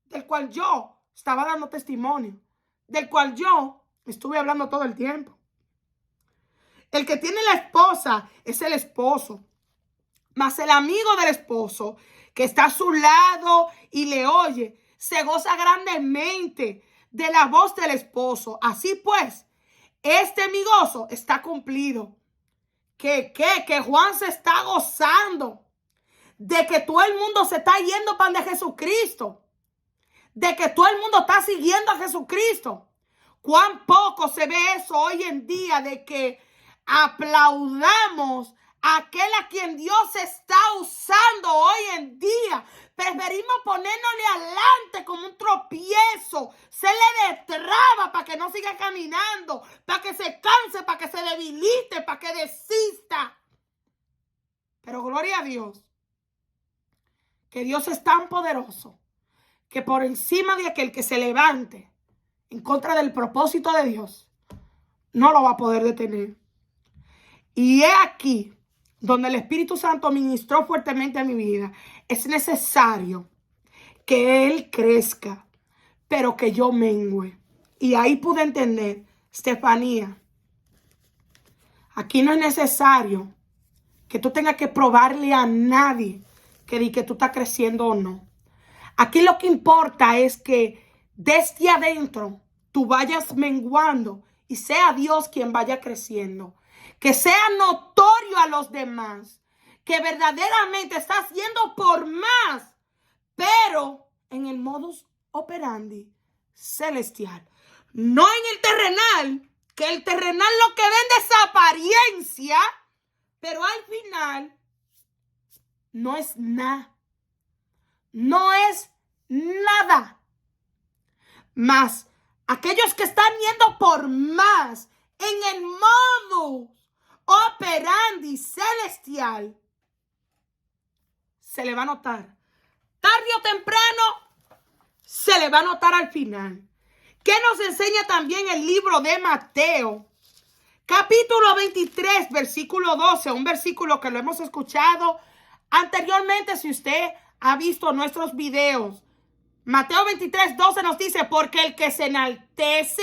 del cual yo estaba dando testimonio, del cual yo estuve hablando todo el tiempo. El que tiene la esposa es el esposo, mas el amigo del esposo que está a su lado y le oye, se goza grandemente de la voz del esposo. Así pues, este mi gozo está cumplido. Que Juan se está gozando de que todo el mundo se está yendo para de Jesucristo, de que todo el mundo está siguiendo a Jesucristo. Cuán poco se ve eso hoy en día, de que aplaudamos a aquel a quien Dios está usando hoy en día. Preferimos ponernosle adelante como un tropiezo, se le destraba para que no siga caminando, para que se canse, para que se debilite, para que desista. Pero gloria a Dios, que Dios es tan poderoso que por encima de aquel que se levante en contra del propósito de Dios, no lo va a poder detener. Y he aquí donde el Espíritu Santo ministró fuertemente a mi vida. Es necesario que Él crezca, pero que yo mengüe. Y ahí pude entender, Estefanía, aquí no es necesario que tú tengas que probarle a nadie que tú estás creciendo o no. Aquí lo que importa es que desde adentro tú vayas menguando y sea Dios quien vaya creciendo. Que sea notorio a los demás que verdaderamente estás yendo por más, pero en el modus operandi celestial. No en el terrenal, que el terrenal lo que vende es apariencia, pero al final no es nada. No es nada. Mas aquellos que están yendo por más en el modus operandi celestial, se le va a notar. Tarde o temprano, se le va a notar al final. ¿Qué nos enseña también el libro de Mateo? Capítulo 23, versículo 12, un versículo que lo hemos escuchado anteriormente si usted ha visto nuestros videos. Mateo 23, 12 nos dice, porque el que se enaltece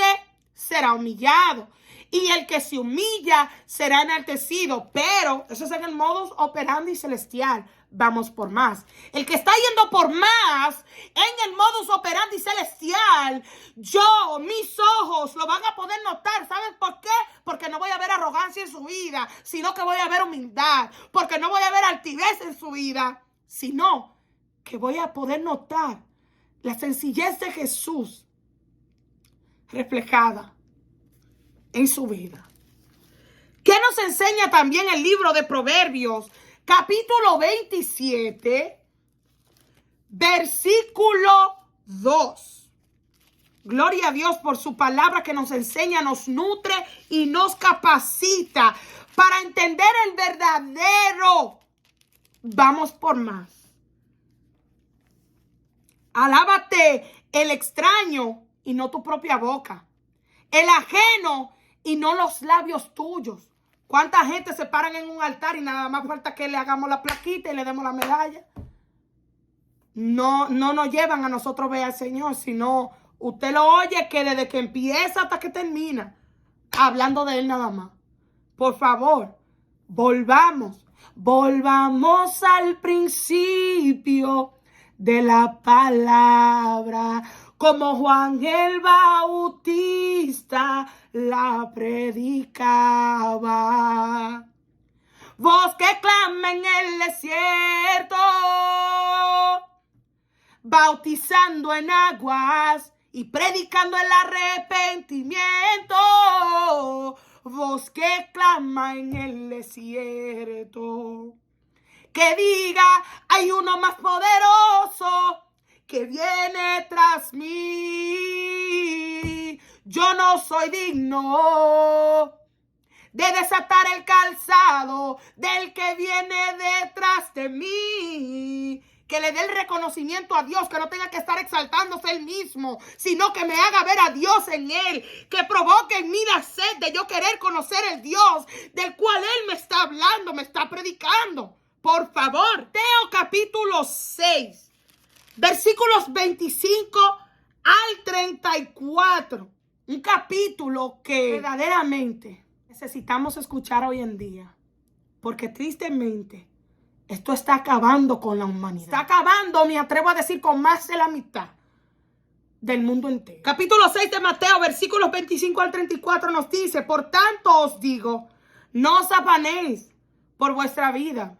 será humillado y el que se humilla será enaltecido. Pero eso es en el modus operandi celestial. Vamos por más. El que está yendo por más en el modus operandi celestial, mis ojos lo van a poder notar. ¿Saben por qué? Porque no voy a ver arrogancia en su vida, sino que voy a ver humildad. Porque no voy a ver altivez en su vida, sino que voy a poder notar la sencillez de Jesús reflejada en su vida. ¿Qué nos enseña también el libro de Proverbios? Capítulo 27, versículo 2. Gloria a Dios por su palabra que nos enseña, nos nutre y nos capacita para entender el verdadero. Vamos por más. Alábate el extraño y no tu propia boca. El ajeno y no los labios tuyos. ¿Cuánta gente se paran en un altar y nada más falta que le hagamos la plaquita y le demos la medalla? No nos llevan a nosotros ver al Señor, sino usted lo oye que desde que empieza hasta que termina, hablando de Él nada más. Por favor, volvamos al principio de la palabra, como Juan el Bautista la predicaba. Voz que clama en el desierto, bautizando en aguas y predicando el arrepentimiento. Voz que clama en el desierto, que diga, hay uno más poderoso que viene tras mí. Yo no soy digno de desatar el calzado del que viene detrás de mí. Que le dé el reconocimiento a Dios, que no tenga que estar exaltándose él mismo, sino que me haga ver a Dios en él, que provoque en mí la sed de yo querer conocer el Dios del cual él me está hablando, me está predicando. Por favor, Mateo capítulo 6, versículos 25 al 34. Un capítulo que verdaderamente necesitamos escuchar hoy en día. Porque tristemente, esto está acabando con la humanidad. Está acabando, me atrevo a decir, con más de la mitad del mundo entero. Capítulo 6 de Mateo, versículos 25 al 34 nos dice, por tanto os digo, no os afanéis por vuestra vida,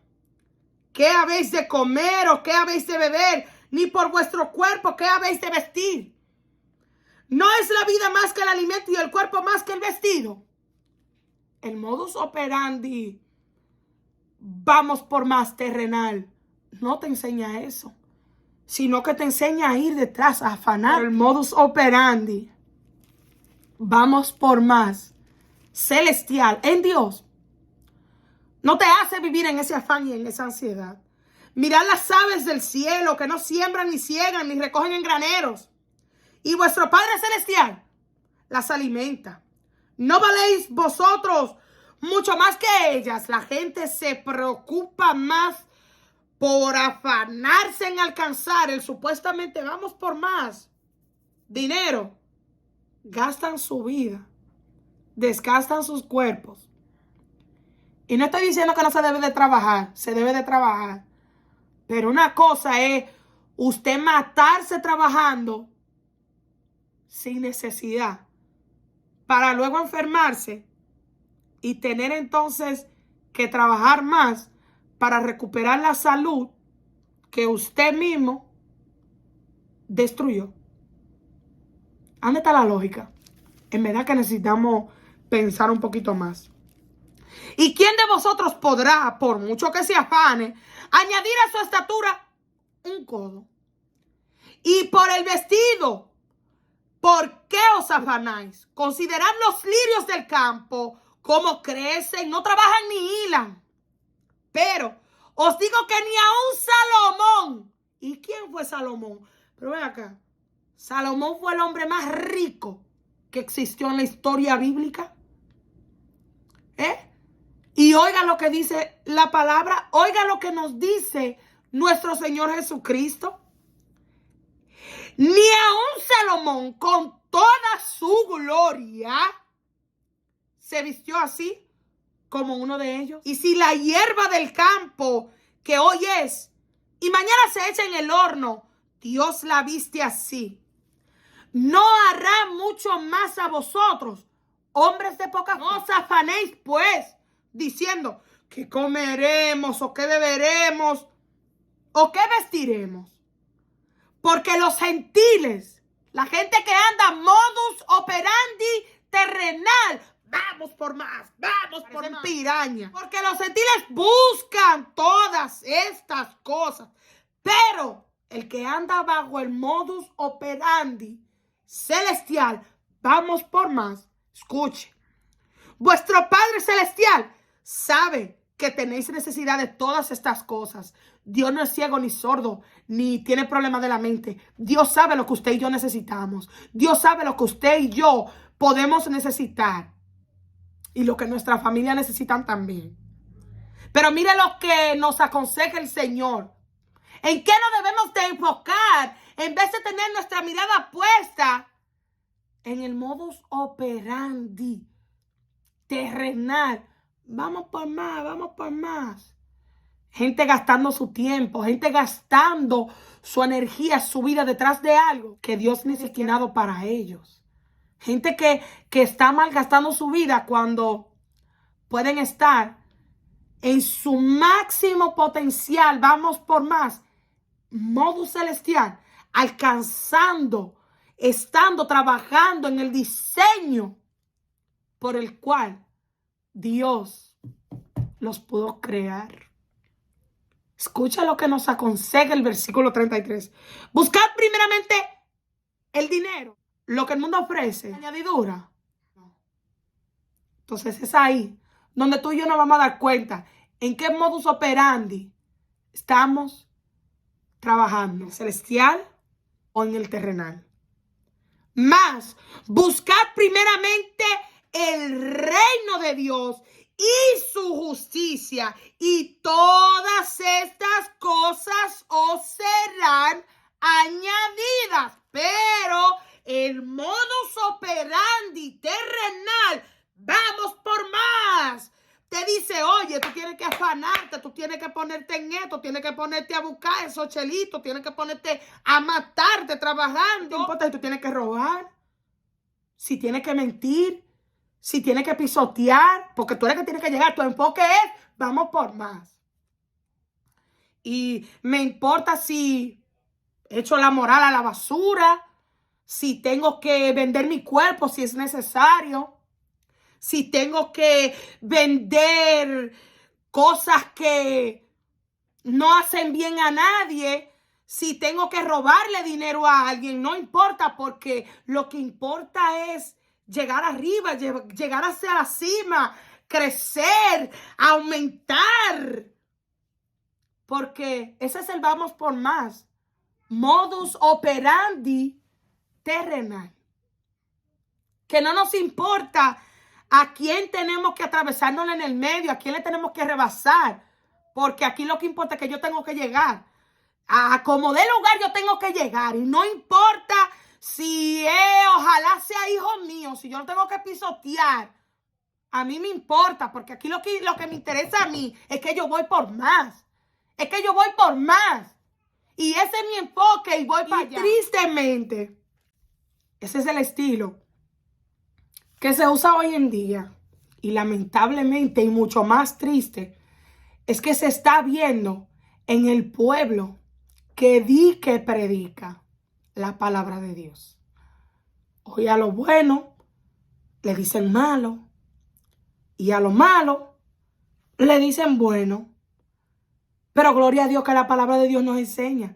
qué habéis de comer o qué habéis de beber, ni por vuestro cuerpo qué habéis de vestir. ¿No es la vida más que el alimento y el cuerpo más que el vestido? El modus operandi, vamos por más terrenal, no te enseña eso, sino que te enseña a ir detrás, a afanar. Pero el modus operandi, vamos por más celestial en Dios, no te hace vivir en ese afán y en esa ansiedad. Mirad las aves del cielo, que no siembran ni ciegan ni recogen en graneros, y vuestro Padre Celestial las alimenta. ¿No valéis vosotros mucho más que ellas? La gente se preocupa más por afanarse en alcanzar el supuestamente vamos por más dinero. Gastan su vida, desgastan sus cuerpos. Y no estoy diciendo que no se debe de trabajar, se debe de trabajar. Pero una cosa es usted matarse trabajando sin necesidad para luego enfermarse y tener entonces que trabajar más para recuperar la salud que usted mismo destruyó. ¿Dónde está la lógica? En verdad que necesitamos pensar un poquito más. ¿Y quién de vosotros podrá, por mucho que se afane, añadir a su estatura un codo? Y por el vestido, ¿por qué os afanáis? Considerad los lirios del campo, cómo crecen, no trabajan ni hilan. Pero os digo que ni aun Salomón. ¿Y quién fue Salomón? Pero ven acá. Salomón fue el hombre más rico que existió en la historia bíblica. Y oiga lo que dice la palabra, oiga lo que nos dice nuestro Señor Jesucristo. Ni aun Salomón con toda su gloria se vistió así como uno de ellos. Y si la hierba del campo que hoy es y mañana se echa en el horno, Dios la viste así, ¿no hará mucho más a vosotros, hombres de poca fe? No os afanéis pues, diciendo que comeremos o que beberemos o que vestiremos. Porque los gentiles, la gente que anda modus operandi terrenal, vamos por más, vamos por más, piraña. Porque los gentiles buscan todas estas cosas. Pero el que anda bajo el modus operandi celestial, vamos por más. Escuche, vuestro Padre Celestial sabe que tenéis necesidad de todas estas cosas. Dios no es ciego ni sordo, ni tiene problemas de la mente. Dios sabe lo que usted y yo necesitamos. Dios sabe lo que usted y yo podemos necesitar. Y lo que nuestra familia necesitan también. Pero mire lo que nos aconseja el Señor. ¿En qué nos debemos de enfocar? En vez de tener nuestra mirada puesta en el modus operandi terrenal. Vamos por más, vamos por más. Gente gastando su tiempo, gente gastando su energía, su vida detrás de algo que Dios ni siquiera ha destinado para ellos. Gente que está malgastando su vida cuando pueden estar en su máximo potencial. Vamos por más. Modus celestial, alcanzando, estando, trabajando en el diseño por el cual Dios los pudo crear. Escucha lo que nos aconseja el versículo 33. Buscad primeramente el dinero, lo que el mundo ofrece, añadidura. Entonces es ahí donde tú y yo nos vamos a dar cuenta en qué modus operandi estamos trabajando, ¿en el celestial o en el terrenal? Más, buscad primeramente el reino de Dios y su justicia, y todas estas cosas os serán añadidas. Pero el modus operandi terrenal, vamos por más, te dice, oye, tú tienes que afanarte, tú tienes que ponerte en esto, tienes que ponerte a buscar esos chelitos, tienes que ponerte a matarte trabajando. No importa si tú tienes que robar, si tienes que mentir, si tienes que pisotear, porque tú eres que tienes que llegar. Tu enfoque es, vamos por más. Y me importa si echo la moral a la basura, si tengo que vender mi cuerpo si es necesario, si tengo que vender cosas que no hacen bien a nadie, si tengo que robarle dinero a alguien, no importa, porque lo que importa es llegar arriba, llegar hacia la cima, crecer, aumentar. Porque ese es el vamos por más. Modus operandi terrenal. Que no nos importa a quién tenemos que atravesárnosle en el medio, a quién le tenemos que rebasar. Porque aquí lo que importa es que yo tengo que llegar. A como de lugar yo tengo que llegar. Y no importa si ojalá sea hijo mío, si yo lo tengo que pisotear. A mí me importa, porque aquí lo que me interesa a mí es que yo voy por más. Es que yo voy por más. Y ese es mi enfoque y voy para allá. Tristemente, ese es el estilo que se usa hoy en día. Y lamentablemente, y mucho más triste, es que se está viendo en el pueblo que predica la palabra de Dios. Hoy a lo bueno le dicen malo. Y a lo malo le dicen bueno. Pero gloria a Dios que la palabra de Dios nos enseña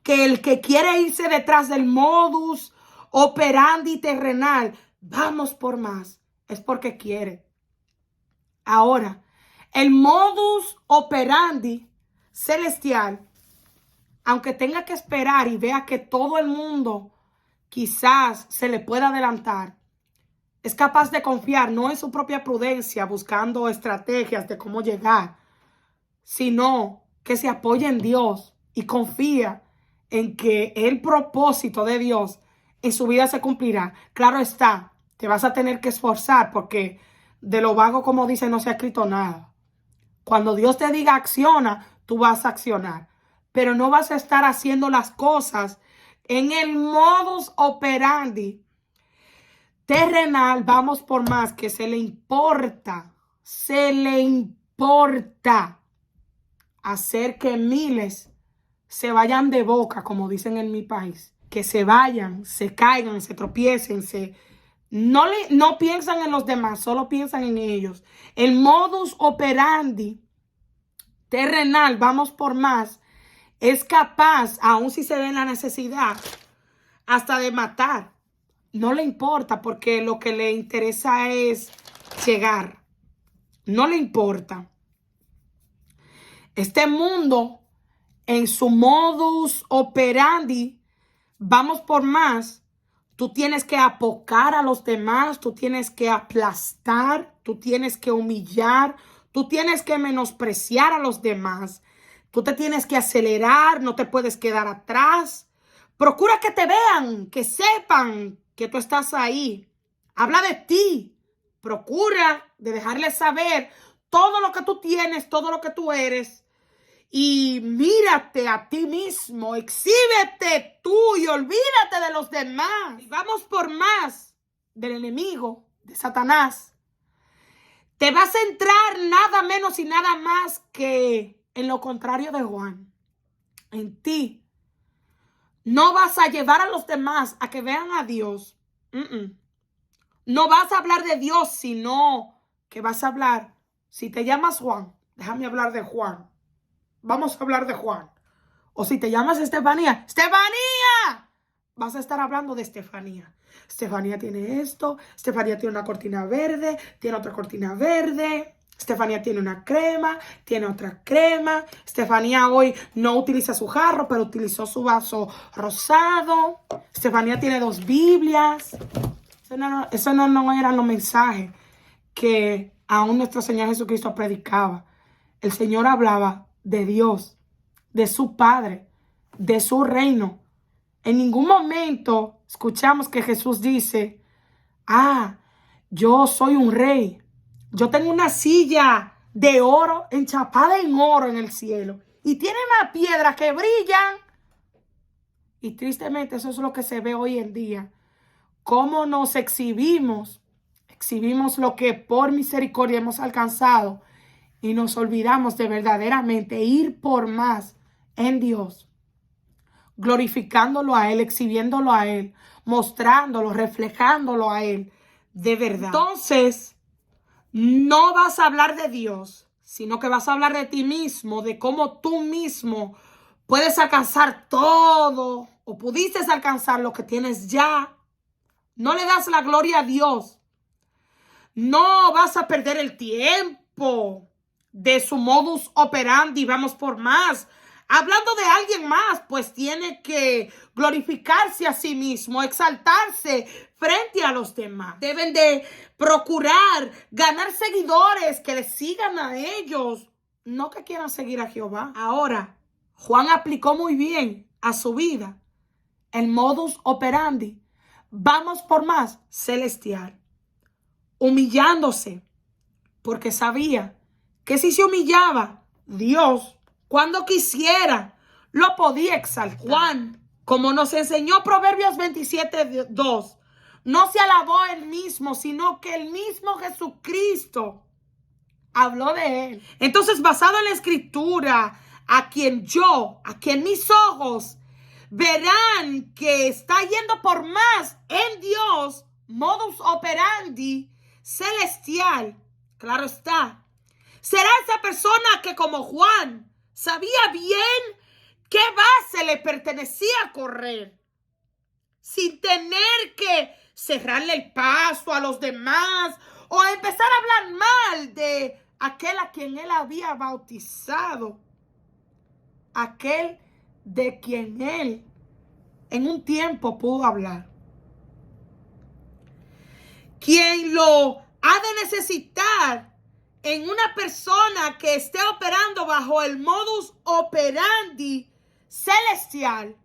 que el que quiere irse detrás del modus operandi terrenal, vamos por más, es porque quiere. Ahora, el modus operandi celestial, aunque tenga que esperar y vea que todo el mundo quizás se le pueda adelantar, es capaz de confiar no en su propia prudencia buscando estrategias de cómo llegar, sino que se apoya en Dios y confía en que el propósito de Dios en su vida se cumplirá. Claro está, te vas a tener que esforzar porque de lo vago, como dice, no se ha escrito nada. Cuando Dios te diga acciona, tú vas a accionar, pero no vas a estar haciendo las cosas en el modus operandi terrenal. Vamos por más, que se le importa hacer que miles se vayan de boca, como dicen en mi país, que se vayan, se caigan, se tropiecen, no piensan en los demás, solo piensan en ellos. El modus operandi terrenal, vamos por más, es capaz, aun si se ve en la necesidad, hasta de matar. No le importa, porque lo que le interesa es llegar. No le importa. Este mundo, en su modus operandi, vamos por más, tú tienes que apocar a los demás, tú tienes que aplastar, tú tienes que humillar, tú tienes que menospreciar a los demás, tú te tienes que acelerar, no te puedes quedar atrás. Procura que te vean, que sepan que tú estás ahí. Habla de ti. Procura de dejarles saber todo lo que tú tienes, todo lo que tú eres. Y mírate a ti mismo, exhíbete tú y olvídate de los demás. Y vamos por más del enemigo, de Satanás. Te vas a centrar nada menos y nada más que en lo contrario de Juan. En ti. No vas a llevar a los demás a que vean a Dios. No vas a hablar de Dios, sino que vas a hablar. Si te llamas Juan, déjame hablar de Juan. Vamos a hablar de Juan. O si te llamas Estefanía, ¡Estefanía! Vas a estar hablando de Estefanía. Estefanía tiene esto, Estefanía tiene una cortina verde, tiene otra cortina verde. Estefanía tiene una crema, tiene otra crema. Estefanía hoy no utiliza su jarro, pero utilizó su vaso rosado. Estefanía tiene 2 Biblias. Eso no eran los mensajes que aún nuestro Señor Jesucristo predicaba. El Señor hablaba de Dios, de su Padre, de su reino. En ningún momento escuchamos que Jesús dice, yo soy un rey. Yo tengo una silla de oro, enchapada en oro en el cielo. Y tiene una piedra que brillan. Y tristemente eso es lo que se ve hoy en día. Cómo nos exhibimos. Exhibimos lo que por misericordia hemos alcanzado. Y nos olvidamos de verdaderamente ir por más en Dios, glorificándolo a Él, exhibiéndolo a Él, mostrándolo, reflejándolo a Él de verdad. Entonces, no vas a hablar de Dios, sino que vas a hablar de ti mismo, de cómo tú mismo puedes alcanzar todo o pudiste alcanzar lo que tienes ya. No le das la gloria a Dios. No vas a perder el tiempo de su modus operandi. Vamos por más. Hablando de alguien más, pues tiene que glorificarse a sí mismo, exaltarse frente a los demás. Deben de procurar ganar seguidores que les sigan a ellos, no que quieran seguir a Jehová. Ahora, Juan aplicó muy bien a su vida el modus operandi. Vamos por más celestial, humillándose, porque sabía que si se humillaba, Dios, cuando quisiera, lo podía exaltar. Juan, como nos enseñó Proverbios 27:2, no se alabó él mismo, sino que el mismo Jesucristo habló de él. Entonces, basado en la escritura, a quien mis ojos verán que está yendo por más en Dios, modus operandi celestial, claro está, será esa persona que, como Juan, sabía bien qué base le pertenecía correr, sin tener que cerrarle el paso a los demás o empezar a hablar mal de aquel a quien él había bautizado, aquel de quien él en un tiempo pudo hablar. Quien lo ha de necesitar en una persona que esté operando bajo el modus operandi celestial,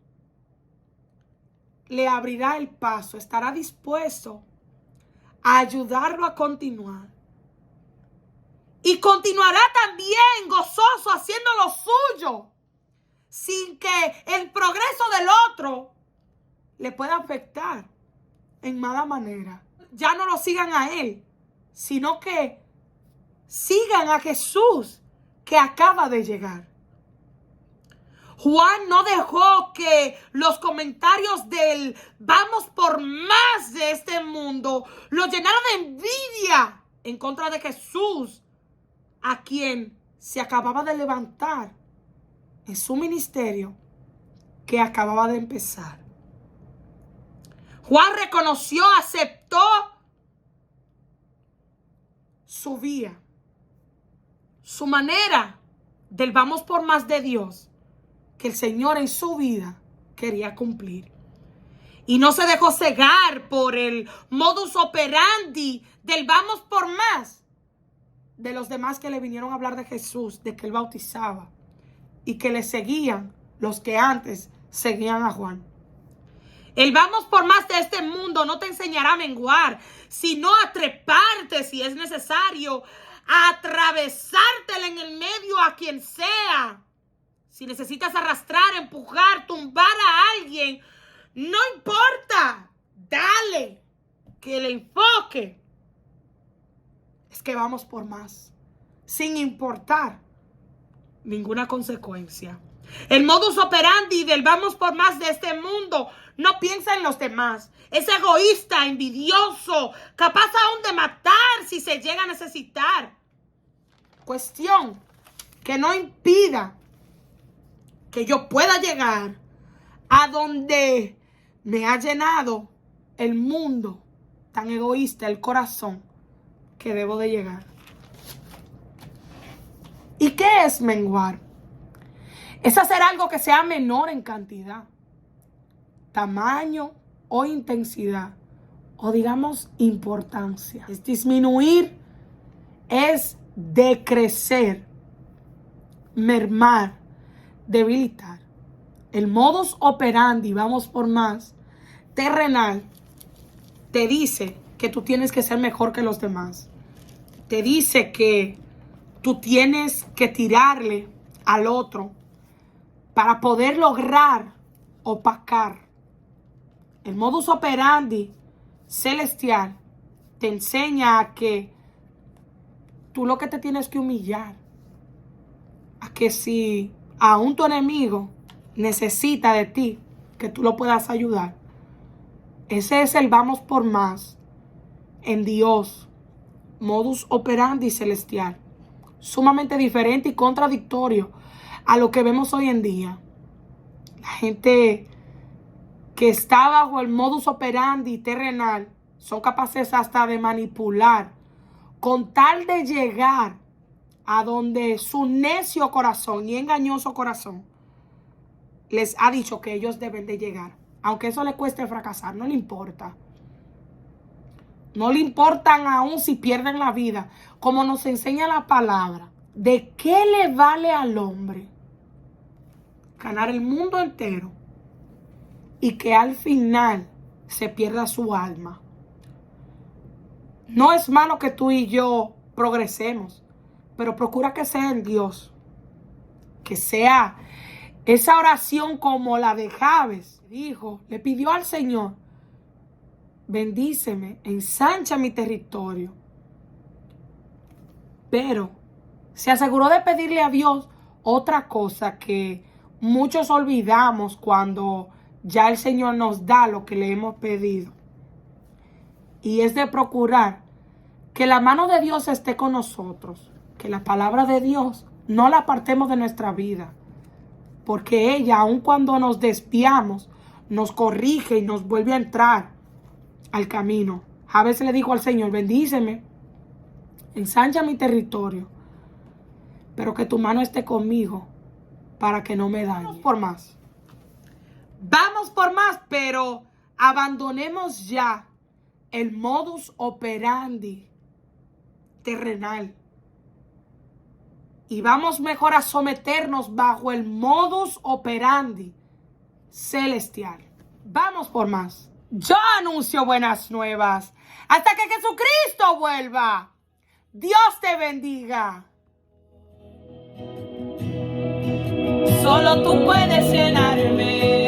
le abrirá el paso, estará dispuesto a ayudarlo a continuar. Y continuará también gozoso haciendo lo suyo, sin que el progreso del otro le pueda afectar en mala manera. Ya no lo sigan a él, sino que sigan a Jesús que acaba de llegar. Juan no dejó que los comentarios del vamos por más de este mundo lo llenaran de envidia en contra de Jesús, a quien se acababa de levantar en su ministerio que acababa de empezar. Juan reconoció, aceptó su vía, su manera del vamos por más de Dios que el Señor en su vida quería cumplir. Y no se dejó cegar por el modus operandi del vamos por más de los demás que le vinieron a hablar de Jesús, de que él bautizaba y que le seguían los que antes seguían a Juan. El vamos por más de este mundo no te enseñará a menguar, sino a treparte si es necesario, a atravesártela en el medio a quien sea. Si necesitas arrastrar, empujar, tumbar a alguien, no importa, dale, que el enfoque es que vamos por más, sin importar ninguna consecuencia. El modus operandi del vamos por más de este mundo no piensa en los demás. Es egoísta, envidioso, capaz aún de matar si se llega a necesitar. Cuestión que no impida que yo pueda llegar a donde me ha llenado el mundo tan egoísta, el corazón, que debo de llegar. ¿Y qué es menguar? Es hacer algo que sea menor en cantidad, tamaño o intensidad, o digamos importancia. Es disminuir, es decrecer, mermar, debilitar. El modus operandi, vamos por más, terrenal, te dice que tú tienes que ser mejor que los demás. Te dice que tú tienes que tirarle al otro para poder lograr opacar. El modus operandi celestial te enseña a que tú lo que te tienes que humillar, a que si aún tu enemigo necesita de ti, que tú lo puedas ayudar. Ese es el vamos por más en Dios, modus operandi celestial, sumamente diferente y contradictorio a lo que vemos hoy en día. La gente que está bajo el modus operandi terrenal son capaces hasta de manipular con tal de llegar a donde su necio corazón y engañoso corazón les ha dicho que ellos deben de llegar. Aunque eso le cueste fracasar, no le importa. No le importan aún si pierden la vida. Como nos enseña la palabra, ¿de qué le vale al hombre ganar el mundo entero y que al final se pierda su alma? No es malo que tú y yo progresemos, pero procura que sea en Dios. Que sea esa oración como la de Jabes. Dijo, le pidió al Señor: bendíceme, ensancha mi territorio. Pero se aseguró de pedirle a Dios otra cosa que muchos olvidamos cuando ya el Señor nos da lo que le hemos pedido. Y es de procurar que la mano de Dios esté con nosotros, que la palabra de Dios no la apartemos de nuestra vida, porque ella, aun cuando nos desviamos, nos corrige y nos vuelve a entrar al camino. A veces le dijo al Señor: bendíceme, ensancha mi territorio, pero que tu mano esté conmigo para que no me dañe. Vamos por más, pero abandonemos ya el modus operandi terrenal y vamos mejor a someternos bajo el modus operandi celestial. Vamos por más. Yo anuncio buenas nuevas hasta que Jesucristo vuelva. Dios te bendiga. Solo tú puedes llenarme.